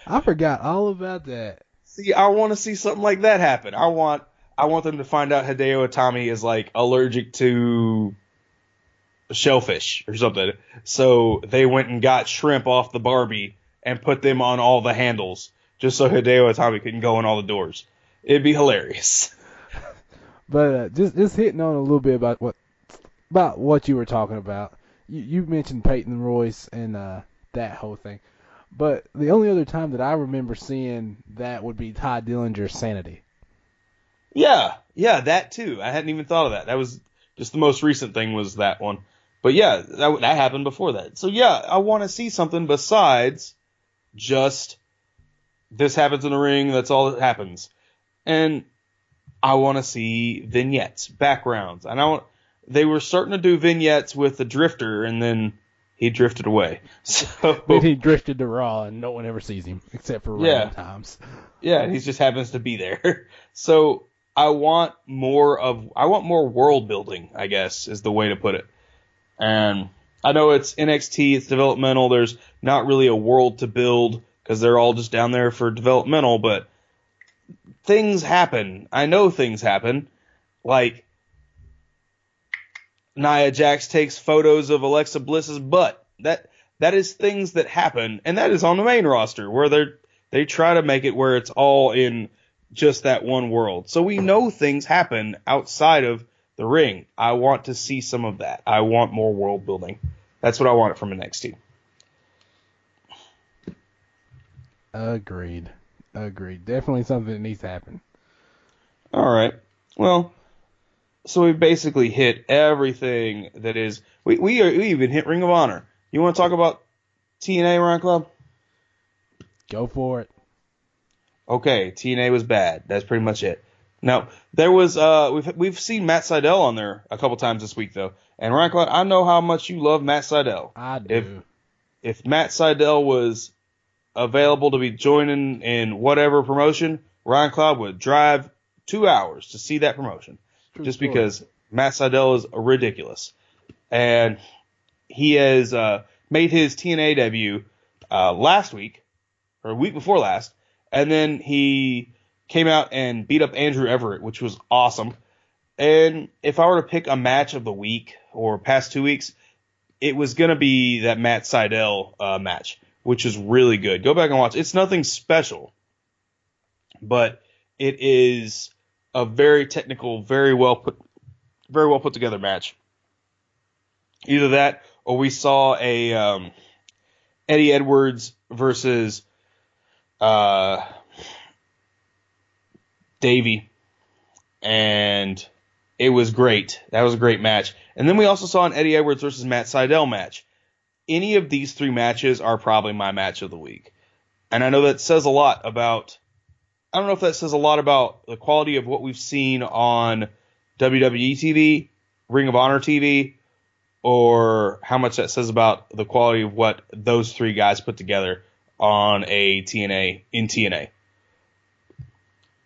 I forgot all about that. See, I want to see something like that happen. I want them to find out Hideo Itami is like allergic to shellfish or something. So they went and got shrimp off the Barbie and put them on all the handles just so Hideo Itami couldn't go in all the doors. It'd be hilarious. But just hitting on a little bit about what you were talking about. You mentioned Peyton Royce and that whole thing. But the only other time that I remember seeing that would be Ty Dillinger's Sanity. Yeah, that too. I hadn't even thought of that. That was just the most recent thing was that one. But yeah, that happened before that. So yeah, I want to see something besides just this happens in the ring, that's all that happens. And I want to see vignettes, backgrounds. They were starting to do vignettes with the Drifter, and then he drifted away. So Then he drifted to Raw, and no one ever sees him except for random times. Yeah, he just happens to be there. So I want more world building, I guess, is the way to put it. And I know it's NXT, it's developmental. There's not really a world to build because they're all just down there for developmental, but things happen. I know things happen. Like Nia Jax takes photos of Alexa Bliss's butt. That is things that happen, and that is on the main roster where they try to make it where it's all in just that one world. So we know things happen outside of the ring. I want to see some of that. I want more world building. That's what I want from NXT. Agreed. Definitely something that needs to happen. All right. Well, so we basically hit everything that is. We even hit Ring of Honor. You want to talk about TNA, Ryan Club? Go for it. Okay, TNA was bad. That's pretty much it. Now, there was we've seen Matt Sydal on there a couple times this week though. And Ryan Club, I know how much you love Matt Sydal. I do. If Matt Sydal was available to be joining in whatever promotion, Ryan Cloud would drive 2 hours to see that promotion. Just because Matt Sydal is ridiculous. And he has made his TNA debut last week, or a week before last, and then he came out and beat up Andrew Everett, which was awesome. And if I were to pick a match of the week or past 2 weeks, it was going to be that Matt Sydal match, which is really good. Go back and watch. It's nothing special, but it is a very technical, very well put together match. Either that, or we saw a Eddie Edwards versus Davey, and it was great. That was a great match. And then we also saw an Eddie Edwards versus Matt Sydal match. Any of these three matches are probably my match of the week. And I know that says a lot about, I don't know if that says a lot about the quality of what we've seen on WWE TV, Ring of Honor TV, or how much that says about the quality of what those three guys put together on in TNA.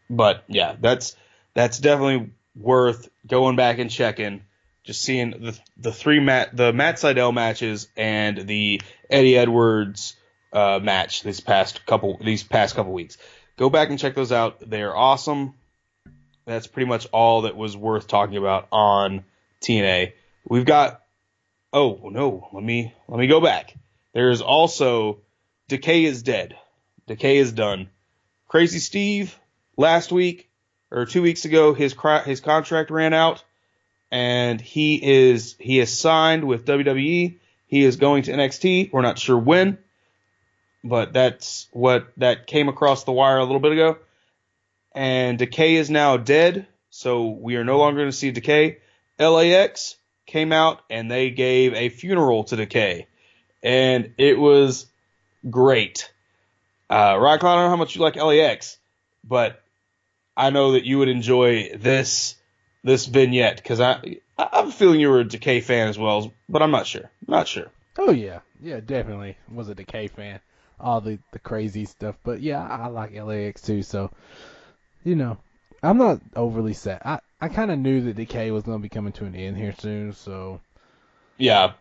But yeah, that's definitely worth going back and checking. Just seeing the Matt Sydal matches and the Eddie Edwards match these past couple weeks. Go back and check those out. They're awesome. That's pretty much all that was worth talking about on TNA. We've got. Oh no, let me go back. There's also Decay is dead. Decay is done. Crazy Steve last week or 2 weeks ago, his contract ran out. And he is signed with WWE. He is going to NXT. We're not sure when, but that's what that came across the wire a little bit ago. And Decay is now dead, so we are no longer going to see Decay. LAX came out and they gave a funeral to Decay, and it was great. Ryan, I don't know how much you like LAX, but I know that you would enjoy this vignette, because I have a feeling you were a Decay fan as well, but I'm not sure. Oh yeah, definitely was a Decay fan. All the crazy stuff, but yeah, I like LAX too. So, I'm not overly sad. I kind of knew that Decay was going to be coming to an end here soon. So, yeah,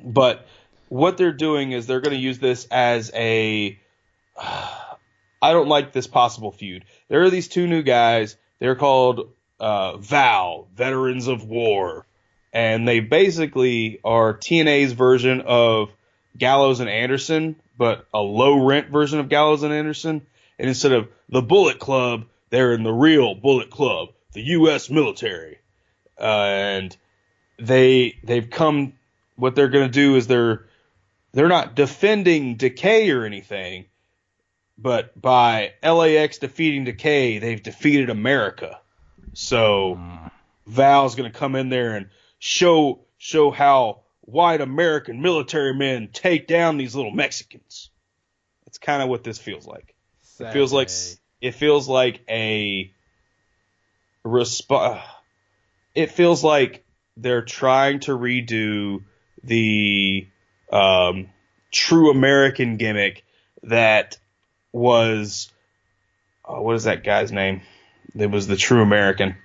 but what they're doing is they're going to use this as a. I don't like this possible feud. There are these two new guys. They're called VOW, Veterans of War, and they basically are TNA's version of Gallows and Anderson, but a low-rent version of Gallows and Anderson. And instead of the Bullet Club, they're in the real Bullet Club, the U.S. military. And they've come. What they're going to do is they're not defending Decay or anything, but by LAX defeating Decay, they've defeated America. So Val's going to come in there and show how white American military men take down these little Mexicans. That's kind of what this feels like. It feels like a it feels like they're trying to redo the true American gimmick that was what is that guy's name? It was the true American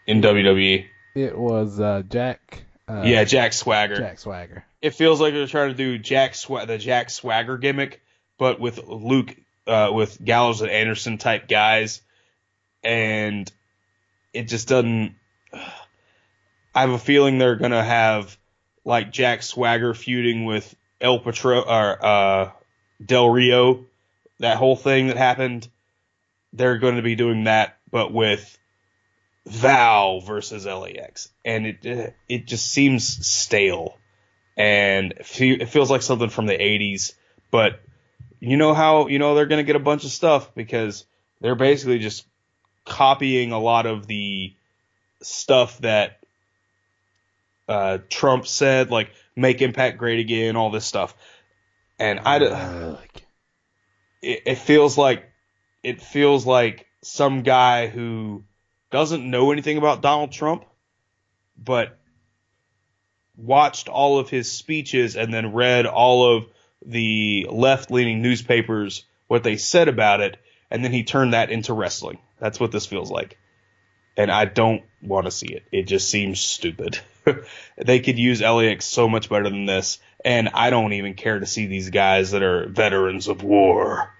in WWE. It was Jack. Jack Swagger. Jack Swagger. It feels like they're trying to do the Jack Swagger gimmick, but with with Gallows and Anderson type guys, and it just doesn't. I have a feeling they're gonna have like Jack Swagger feuding with El Patron or Del Rio, that whole thing that happened. They're going to be doing that, but with Val versus LAX, and it just seems stale, and it feels like something from the 80s. But you know how they're going to get a bunch of stuff because they're basically just copying a lot of the stuff that Trump said, like make Impact great again, all this stuff, and it feels like some guy who doesn't know anything about Donald Trump, but watched all of his speeches and then read all of the left-leaning newspapers, what they said about it, and then he turned that into wrestling. That's what this feels like. And I don't want to see it. It just seems stupid. They could use LAX so much better than this, and I don't even care to see these guys that are veterans of war.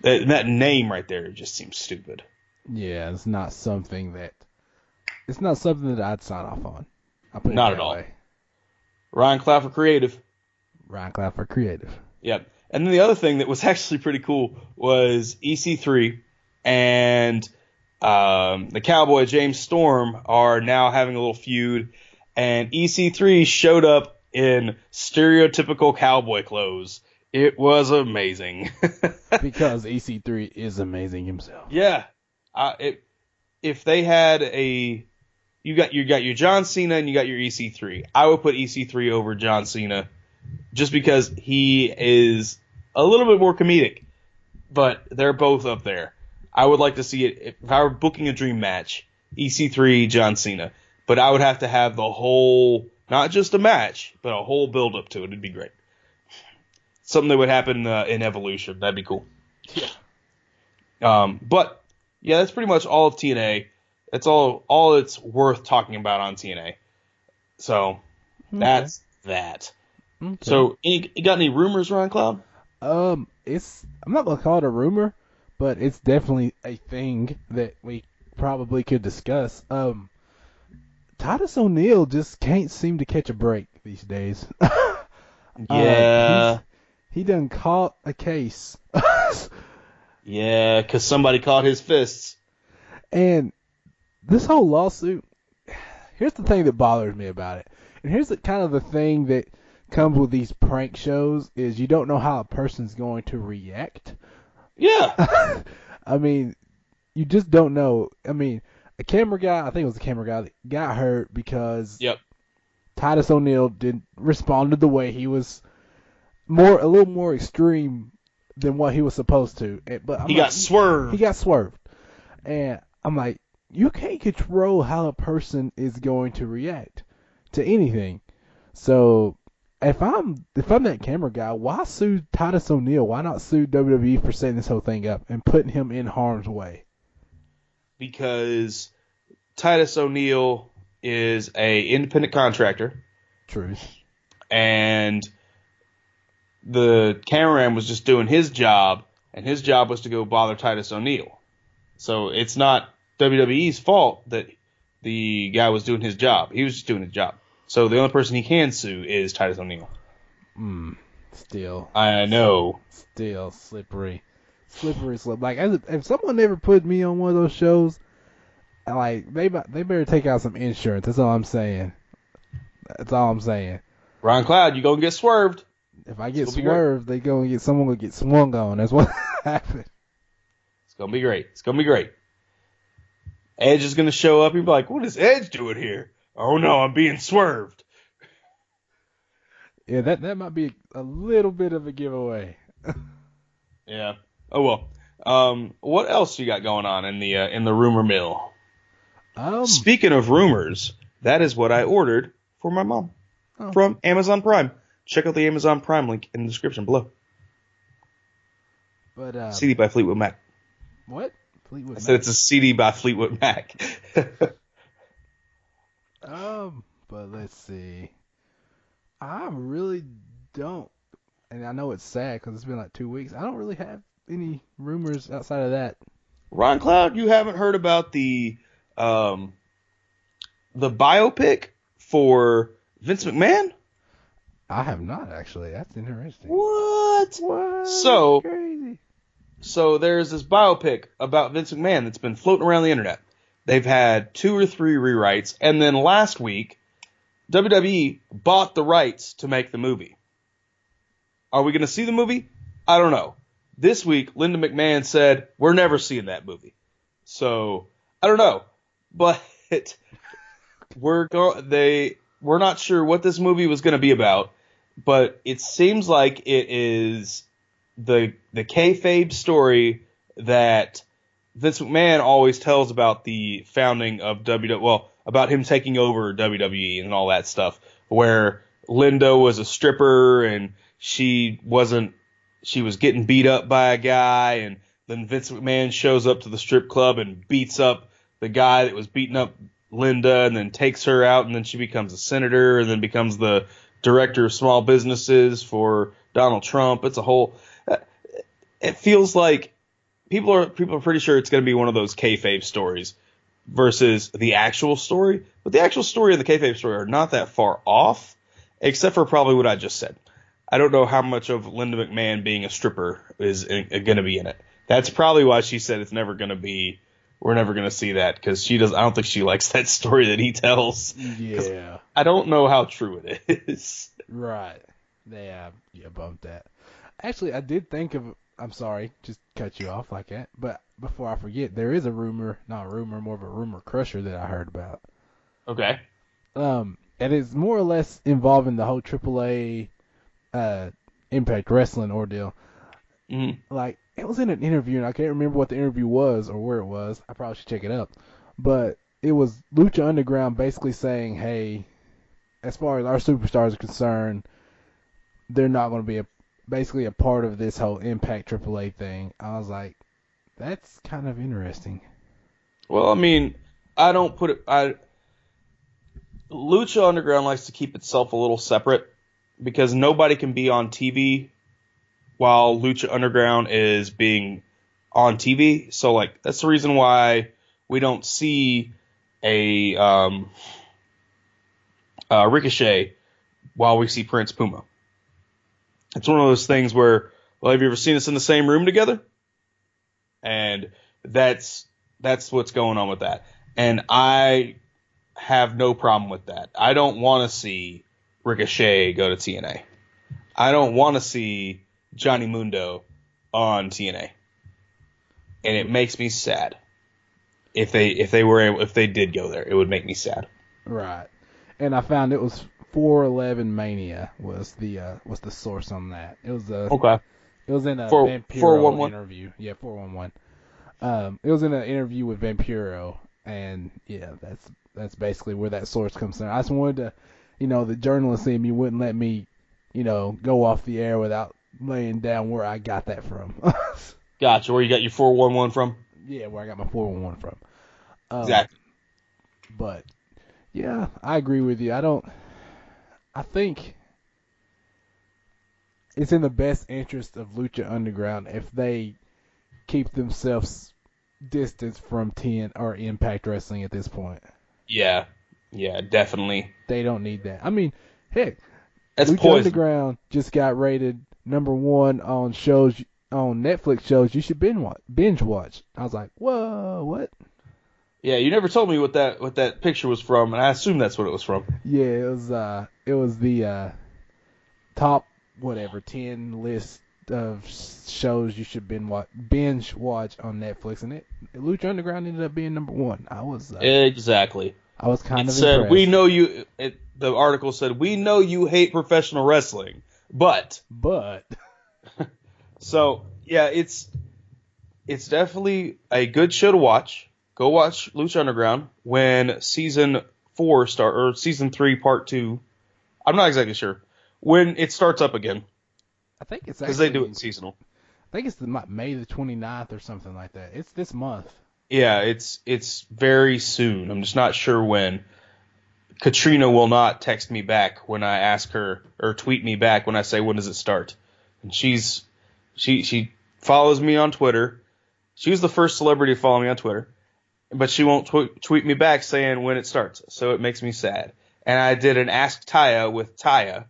That name right there just seems stupid. Yeah, it's not something that I'd sign off on. I'll put it Not that at all. way. Ryan Clapper creative. Ryan Clapper creative. Yep. And then the other thing that was actually pretty cool was EC3 and the Cowboy James Storm are now having a little feud, and EC3 showed up in stereotypical cowboy clothes. It was amazing. Because EC3 is amazing himself. Yeah. If they had you got your John Cena and you got your EC3. I would put EC3 over John Cena just because he is a little bit more comedic, but they're both up there. I would like to see it if I were booking a dream match, EC3, John Cena, but I would have to have the whole, not just a match, but a whole build up to it. It'd be great. Something that would happen in Evolution. That'd be cool. Yeah. But yeah, that's pretty much all of TNA. That's all it's worth talking about on TNA. So that's that. Okay. So you got any rumors, Ron Cloud? I'm not gonna call it a rumor, but it's definitely a thing that we probably could discuss. Titus O'Neil just can't seem to catch a break these days. Yeah. He done caught a case. Yeah, because somebody caught his fists. And this whole lawsuit, here's the thing that bothers me about it. And here's kind of the thing that comes with these prank shows is you don't know how a person's going to react. Yeah. I mean, you just don't know. I mean, a camera guy, I think it was a camera guy, that got hurt because Titus O'Neil didn't respond the way he was a little more extreme than what he was supposed to. But he got swerved. He got swerved. And I'm like, you can't control how a person is going to react to anything. So if I'm that camera guy, why sue Titus O'Neil? Why not sue WWE for setting this whole thing up and putting him in harm's way? Because Titus O'Neil is a independent contractor. Truth. And the cameraman was just doing his job, and his job was to go bother Titus O'Neil. So it's not WWE's fault that the guy was doing his job. He was just doing his job. So the only person he can sue is Titus O'Neil. Still. I know. Still slippery. Slippery slope. Like, if someone ever put me on one of those shows, like, they better take out some insurance. That's all I'm saying. That's all I'm saying. Ron Cloud, you gonna get swerved. If I get swerved, someone gonna get swung on. That's what happened. It's gonna be great. It's gonna be great. Edge is gonna show up and be like, "What is Edge doing here?" Oh no, I'm being swerved. Yeah, that might be a little bit of a giveaway. Yeah. Oh well. What else you got going on in the rumor mill? Speaking of rumors, that is what I ordered for my mom from Amazon Prime. Check out the Amazon Prime link in the description below. But CD by Fleetwood Mac. What? Fleetwood Mac? I said it's a CD by Fleetwood Mac. But let's see. I really don't, and I know it's sad because it's been like 2 weeks. I don't really have any rumors outside of that. Ron Cloud, you haven't heard about the biopic for Vince McMahon? I have not, actually. That's interesting. What? Crazy. So there's this biopic about Vince McMahon that's been floating around the internet. They've had 2 or 3 rewrites, and then last week, WWE bought the rights to make the movie. Are we going to see the movie? I don't know. This week, Linda McMahon said, we're never seeing that movie. So, I don't know. But we're not sure what this movie was going to be about, but it seems like it is the kayfabe story that Vince McMahon always tells about the founding of WWE. Well, about him taking over WWE and all that stuff, where Linda was a stripper and she was getting beat up by a guy, and then Vince McMahon shows up to the strip club and beats up the guy that was beating up Linda, and then takes her out, and then she becomes a senator, and then becomes the director of small businesses for Donald Trump. It's a whole. It feels like people are pretty sure it's going to be one of those kayfabe stories versus the actual story. But the actual story and the kayfabe story are not that far off, except for probably what I just said. I don't know how much of Linda McMahon being a stripper is going to be in it. That's probably why she said it's never going to be. We're never going to see that, because she does. I don't think she likes that story that he tells. Yeah. I don't know how true it is. Right. Yeah, bumped that. Actually, I did think of. I'm sorry, just cut you off like that. But before I forget, there is a rumor, not a rumor, more of a rumor crusher that I heard about. Okay. And it's more or less involving the whole AAA Impact Wrestling ordeal. Mm-hmm. Like, it was in an interview, and I can't remember what the interview was or where it was. I probably should check it up. But it was Lucha Underground basically saying, hey, as far as our superstars are concerned, they're not going to be basically a part of this whole Impact AAA thing. I was like, that's kind of interesting. Well, I mean, I don't put it. Lucha Underground likes to keep itself a little separate because nobody can be on TV while Lucha Underground is being on TV. So, like, that's the reason why we don't see a Ricochet while we see Prince Puma. It's one of those things where, well, have you ever seen us in the same room together? And that's what's going on with that. And I have no problem with that. I don't want to see Ricochet go to TNA. I don't want to see Johnny Mundo on TNA. And it makes me sad. If they did go there, it would make me sad. Right. And I found it was 411 Mania was the source on that. It was okay. It was in a Vampiro interview. Yeah, 411. It was in an interview with Vampiro, and yeah, that's basically where that source comes from. I just wanted to, the journalist in me wouldn't let me, go off the air without laying down where I got that from. Gotcha. Where you got your 411 from? Yeah, where I got my 411 from. Exactly. But yeah, I agree with you. I think it's in the best interest of Lucha Underground if they keep themselves distanced from TN or Impact Wrestling at this point. Yeah, definitely. They don't need that. I mean, heck, that's Lucha poison. Underground just got rated #1 on shows on Netflix shows you should binge watch. I was like, whoa, what? Yeah, you never told me what that picture was from, and I assume that's what it was from. Yeah, it was the top 10 list of shows you should binge watch on Netflix, and Lucha Underground ended up being #1. I was exactly. I was kind of said, impressed. we know you. The article said, we know you hate professional wrestling, but. So yeah, it's definitely a good show to watch. go watch Lucha Underground when season 4 or season 3 part 2. I'm not exactly sure when it starts up again. I think it's because they do it seasonal. I think it's May the 29th or something like that. It's this month. Yeah, it's very soon. I'm just not sure when. Katrina will not text me back when I ask her, or tweet me back when I say when does it start. And she follows me on Twitter. She was the first celebrity to follow me on Twitter, but she won't tweet me back saying when it starts. So it makes me sad. And I did an Ask Taya with Taya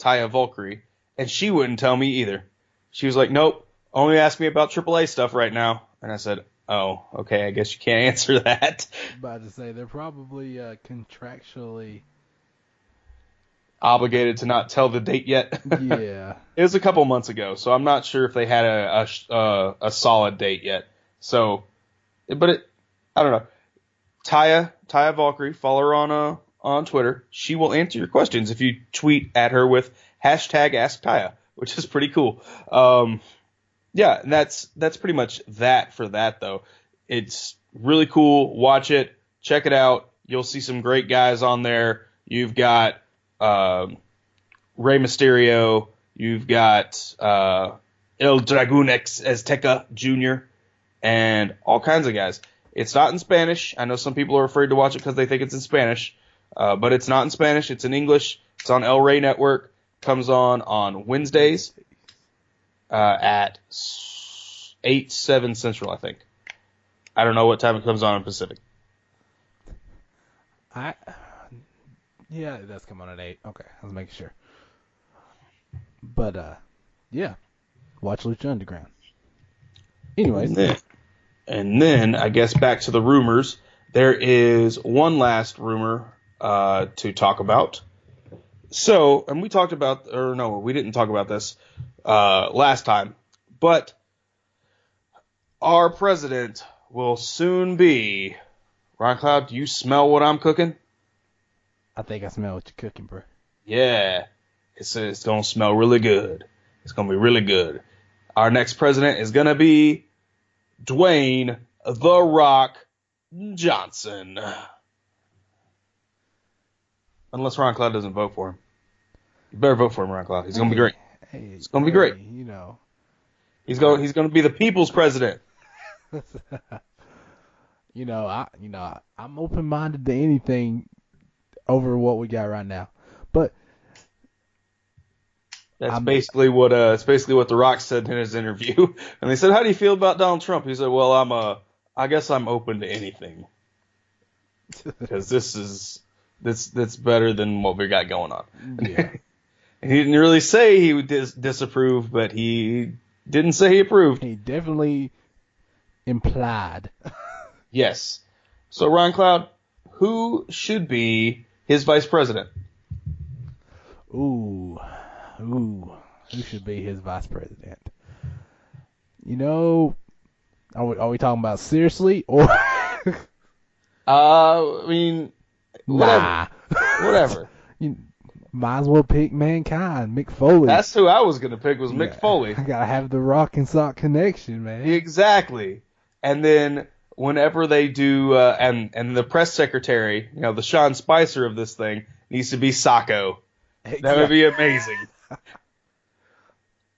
Valkyrie, and she wouldn't tell me either. She was like, nope, only ask me about AAA stuff right now. And I said, oh, okay, I guess you can't answer that. About to say, they're probably contractually obligated to not tell the date yet. Yeah. It was a couple months ago, so I'm not sure if they had a solid date yet. So, I don't know. Taya Valkyrie, follow her on Twitter. She will answer your questions if you tweet at her with #AskTaya, which is pretty cool. Yeah, and that's pretty much that for that, though. It's really cool. Watch it. Check it out. You'll see some great guys on there. You've got Rey Mysterio. You've got El Dragon X Azteca Jr. and all kinds of guys. It's not in Spanish. I know some people are afraid to watch it because they think it's in Spanish, but it's not in Spanish. It's in English. It's on El Rey Network. Comes on Wednesdays at 8/7 Central, I think. I don't know what time it comes on in Pacific. Yeah, it does come on at 8. Okay, I was making sure. But, yeah. Watch Lucha Underground. Anyways. And then, I guess back to the rumors. There is one last rumor to talk about. So, and we talked about, or no, we didn't talk about this last time. But our president will soon be... Ron Cloud, do you smell what I'm cooking? I think I smell what you're cooking, bro. Yeah. It's going to smell really good. It's going to be really good. Our next president is going to be Dwayne "The Rock" Johnson. Unless Ron Cloud doesn't vote for him. You better vote for him, Ron Cloud. He's going to be great. It's going to be great. You know. He's going to be the people's president. I'm open-minded to anything over what we got right now. But that's basically what The Rock said in his interview. And they said, "How do you feel about Donald Trump?" He said, "Well, I guess I'm open to anything because that's better than what we got going on." Yeah. And he didn't really say he would disapprove, but he didn't say he approved. He definitely implied. Yes. So Ron Cloud, who should be his vice president? Ooh, who should be his vice president? Are we talking about seriously or? I mean, whatever. You might as well pick Mankind, Mick Foley. That's who I was gonna pick was Mick Foley. I gotta have the Rock and Sock connection, man. Exactly. And then whenever they do, and the press secretary, the Sean Spicer of this thing needs to be Sacco. Exactly. That would be amazing.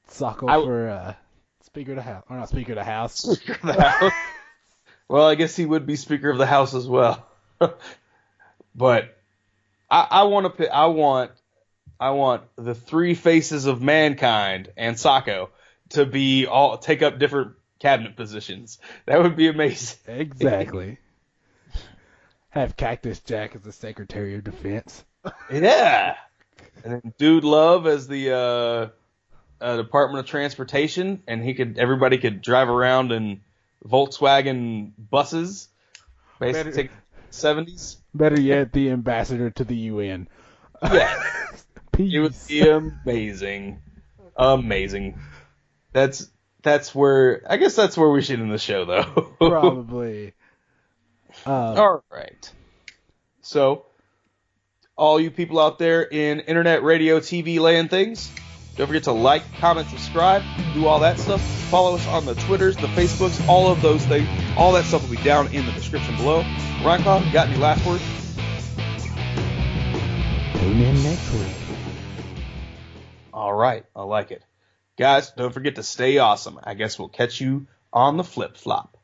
Sacco for Speaker of the House. Or not Speaker of the House. Speaker of the House. Well, I guess he would be Speaker of the House as well. But I want the three faces of Mankind and Sacco to take up different cabinet positions. That would be amazing. Exactly. Have Cactus Jack as the Secretary of Defense. Yeah. And then Dude Love as the Department of Transportation, and everybody could drive around in Volkswagen buses. Basically, 70s. Better yet, the ambassador to the UN. Yeah. Peace. It would be amazing. Amazing. That's where we should end the show, though. Probably. All right. So, all you people out there in internet, radio, TV land things, Don't forget to like, comment, subscribe, do all that stuff. Follow us on the Twitters, the Facebooks, all of those things. All that stuff will be down in the description below. Ryan, you got any last words? Tune in next week. All right, I like it. Guys, don't forget to stay awesome. I guess we'll catch you on the flip-flop.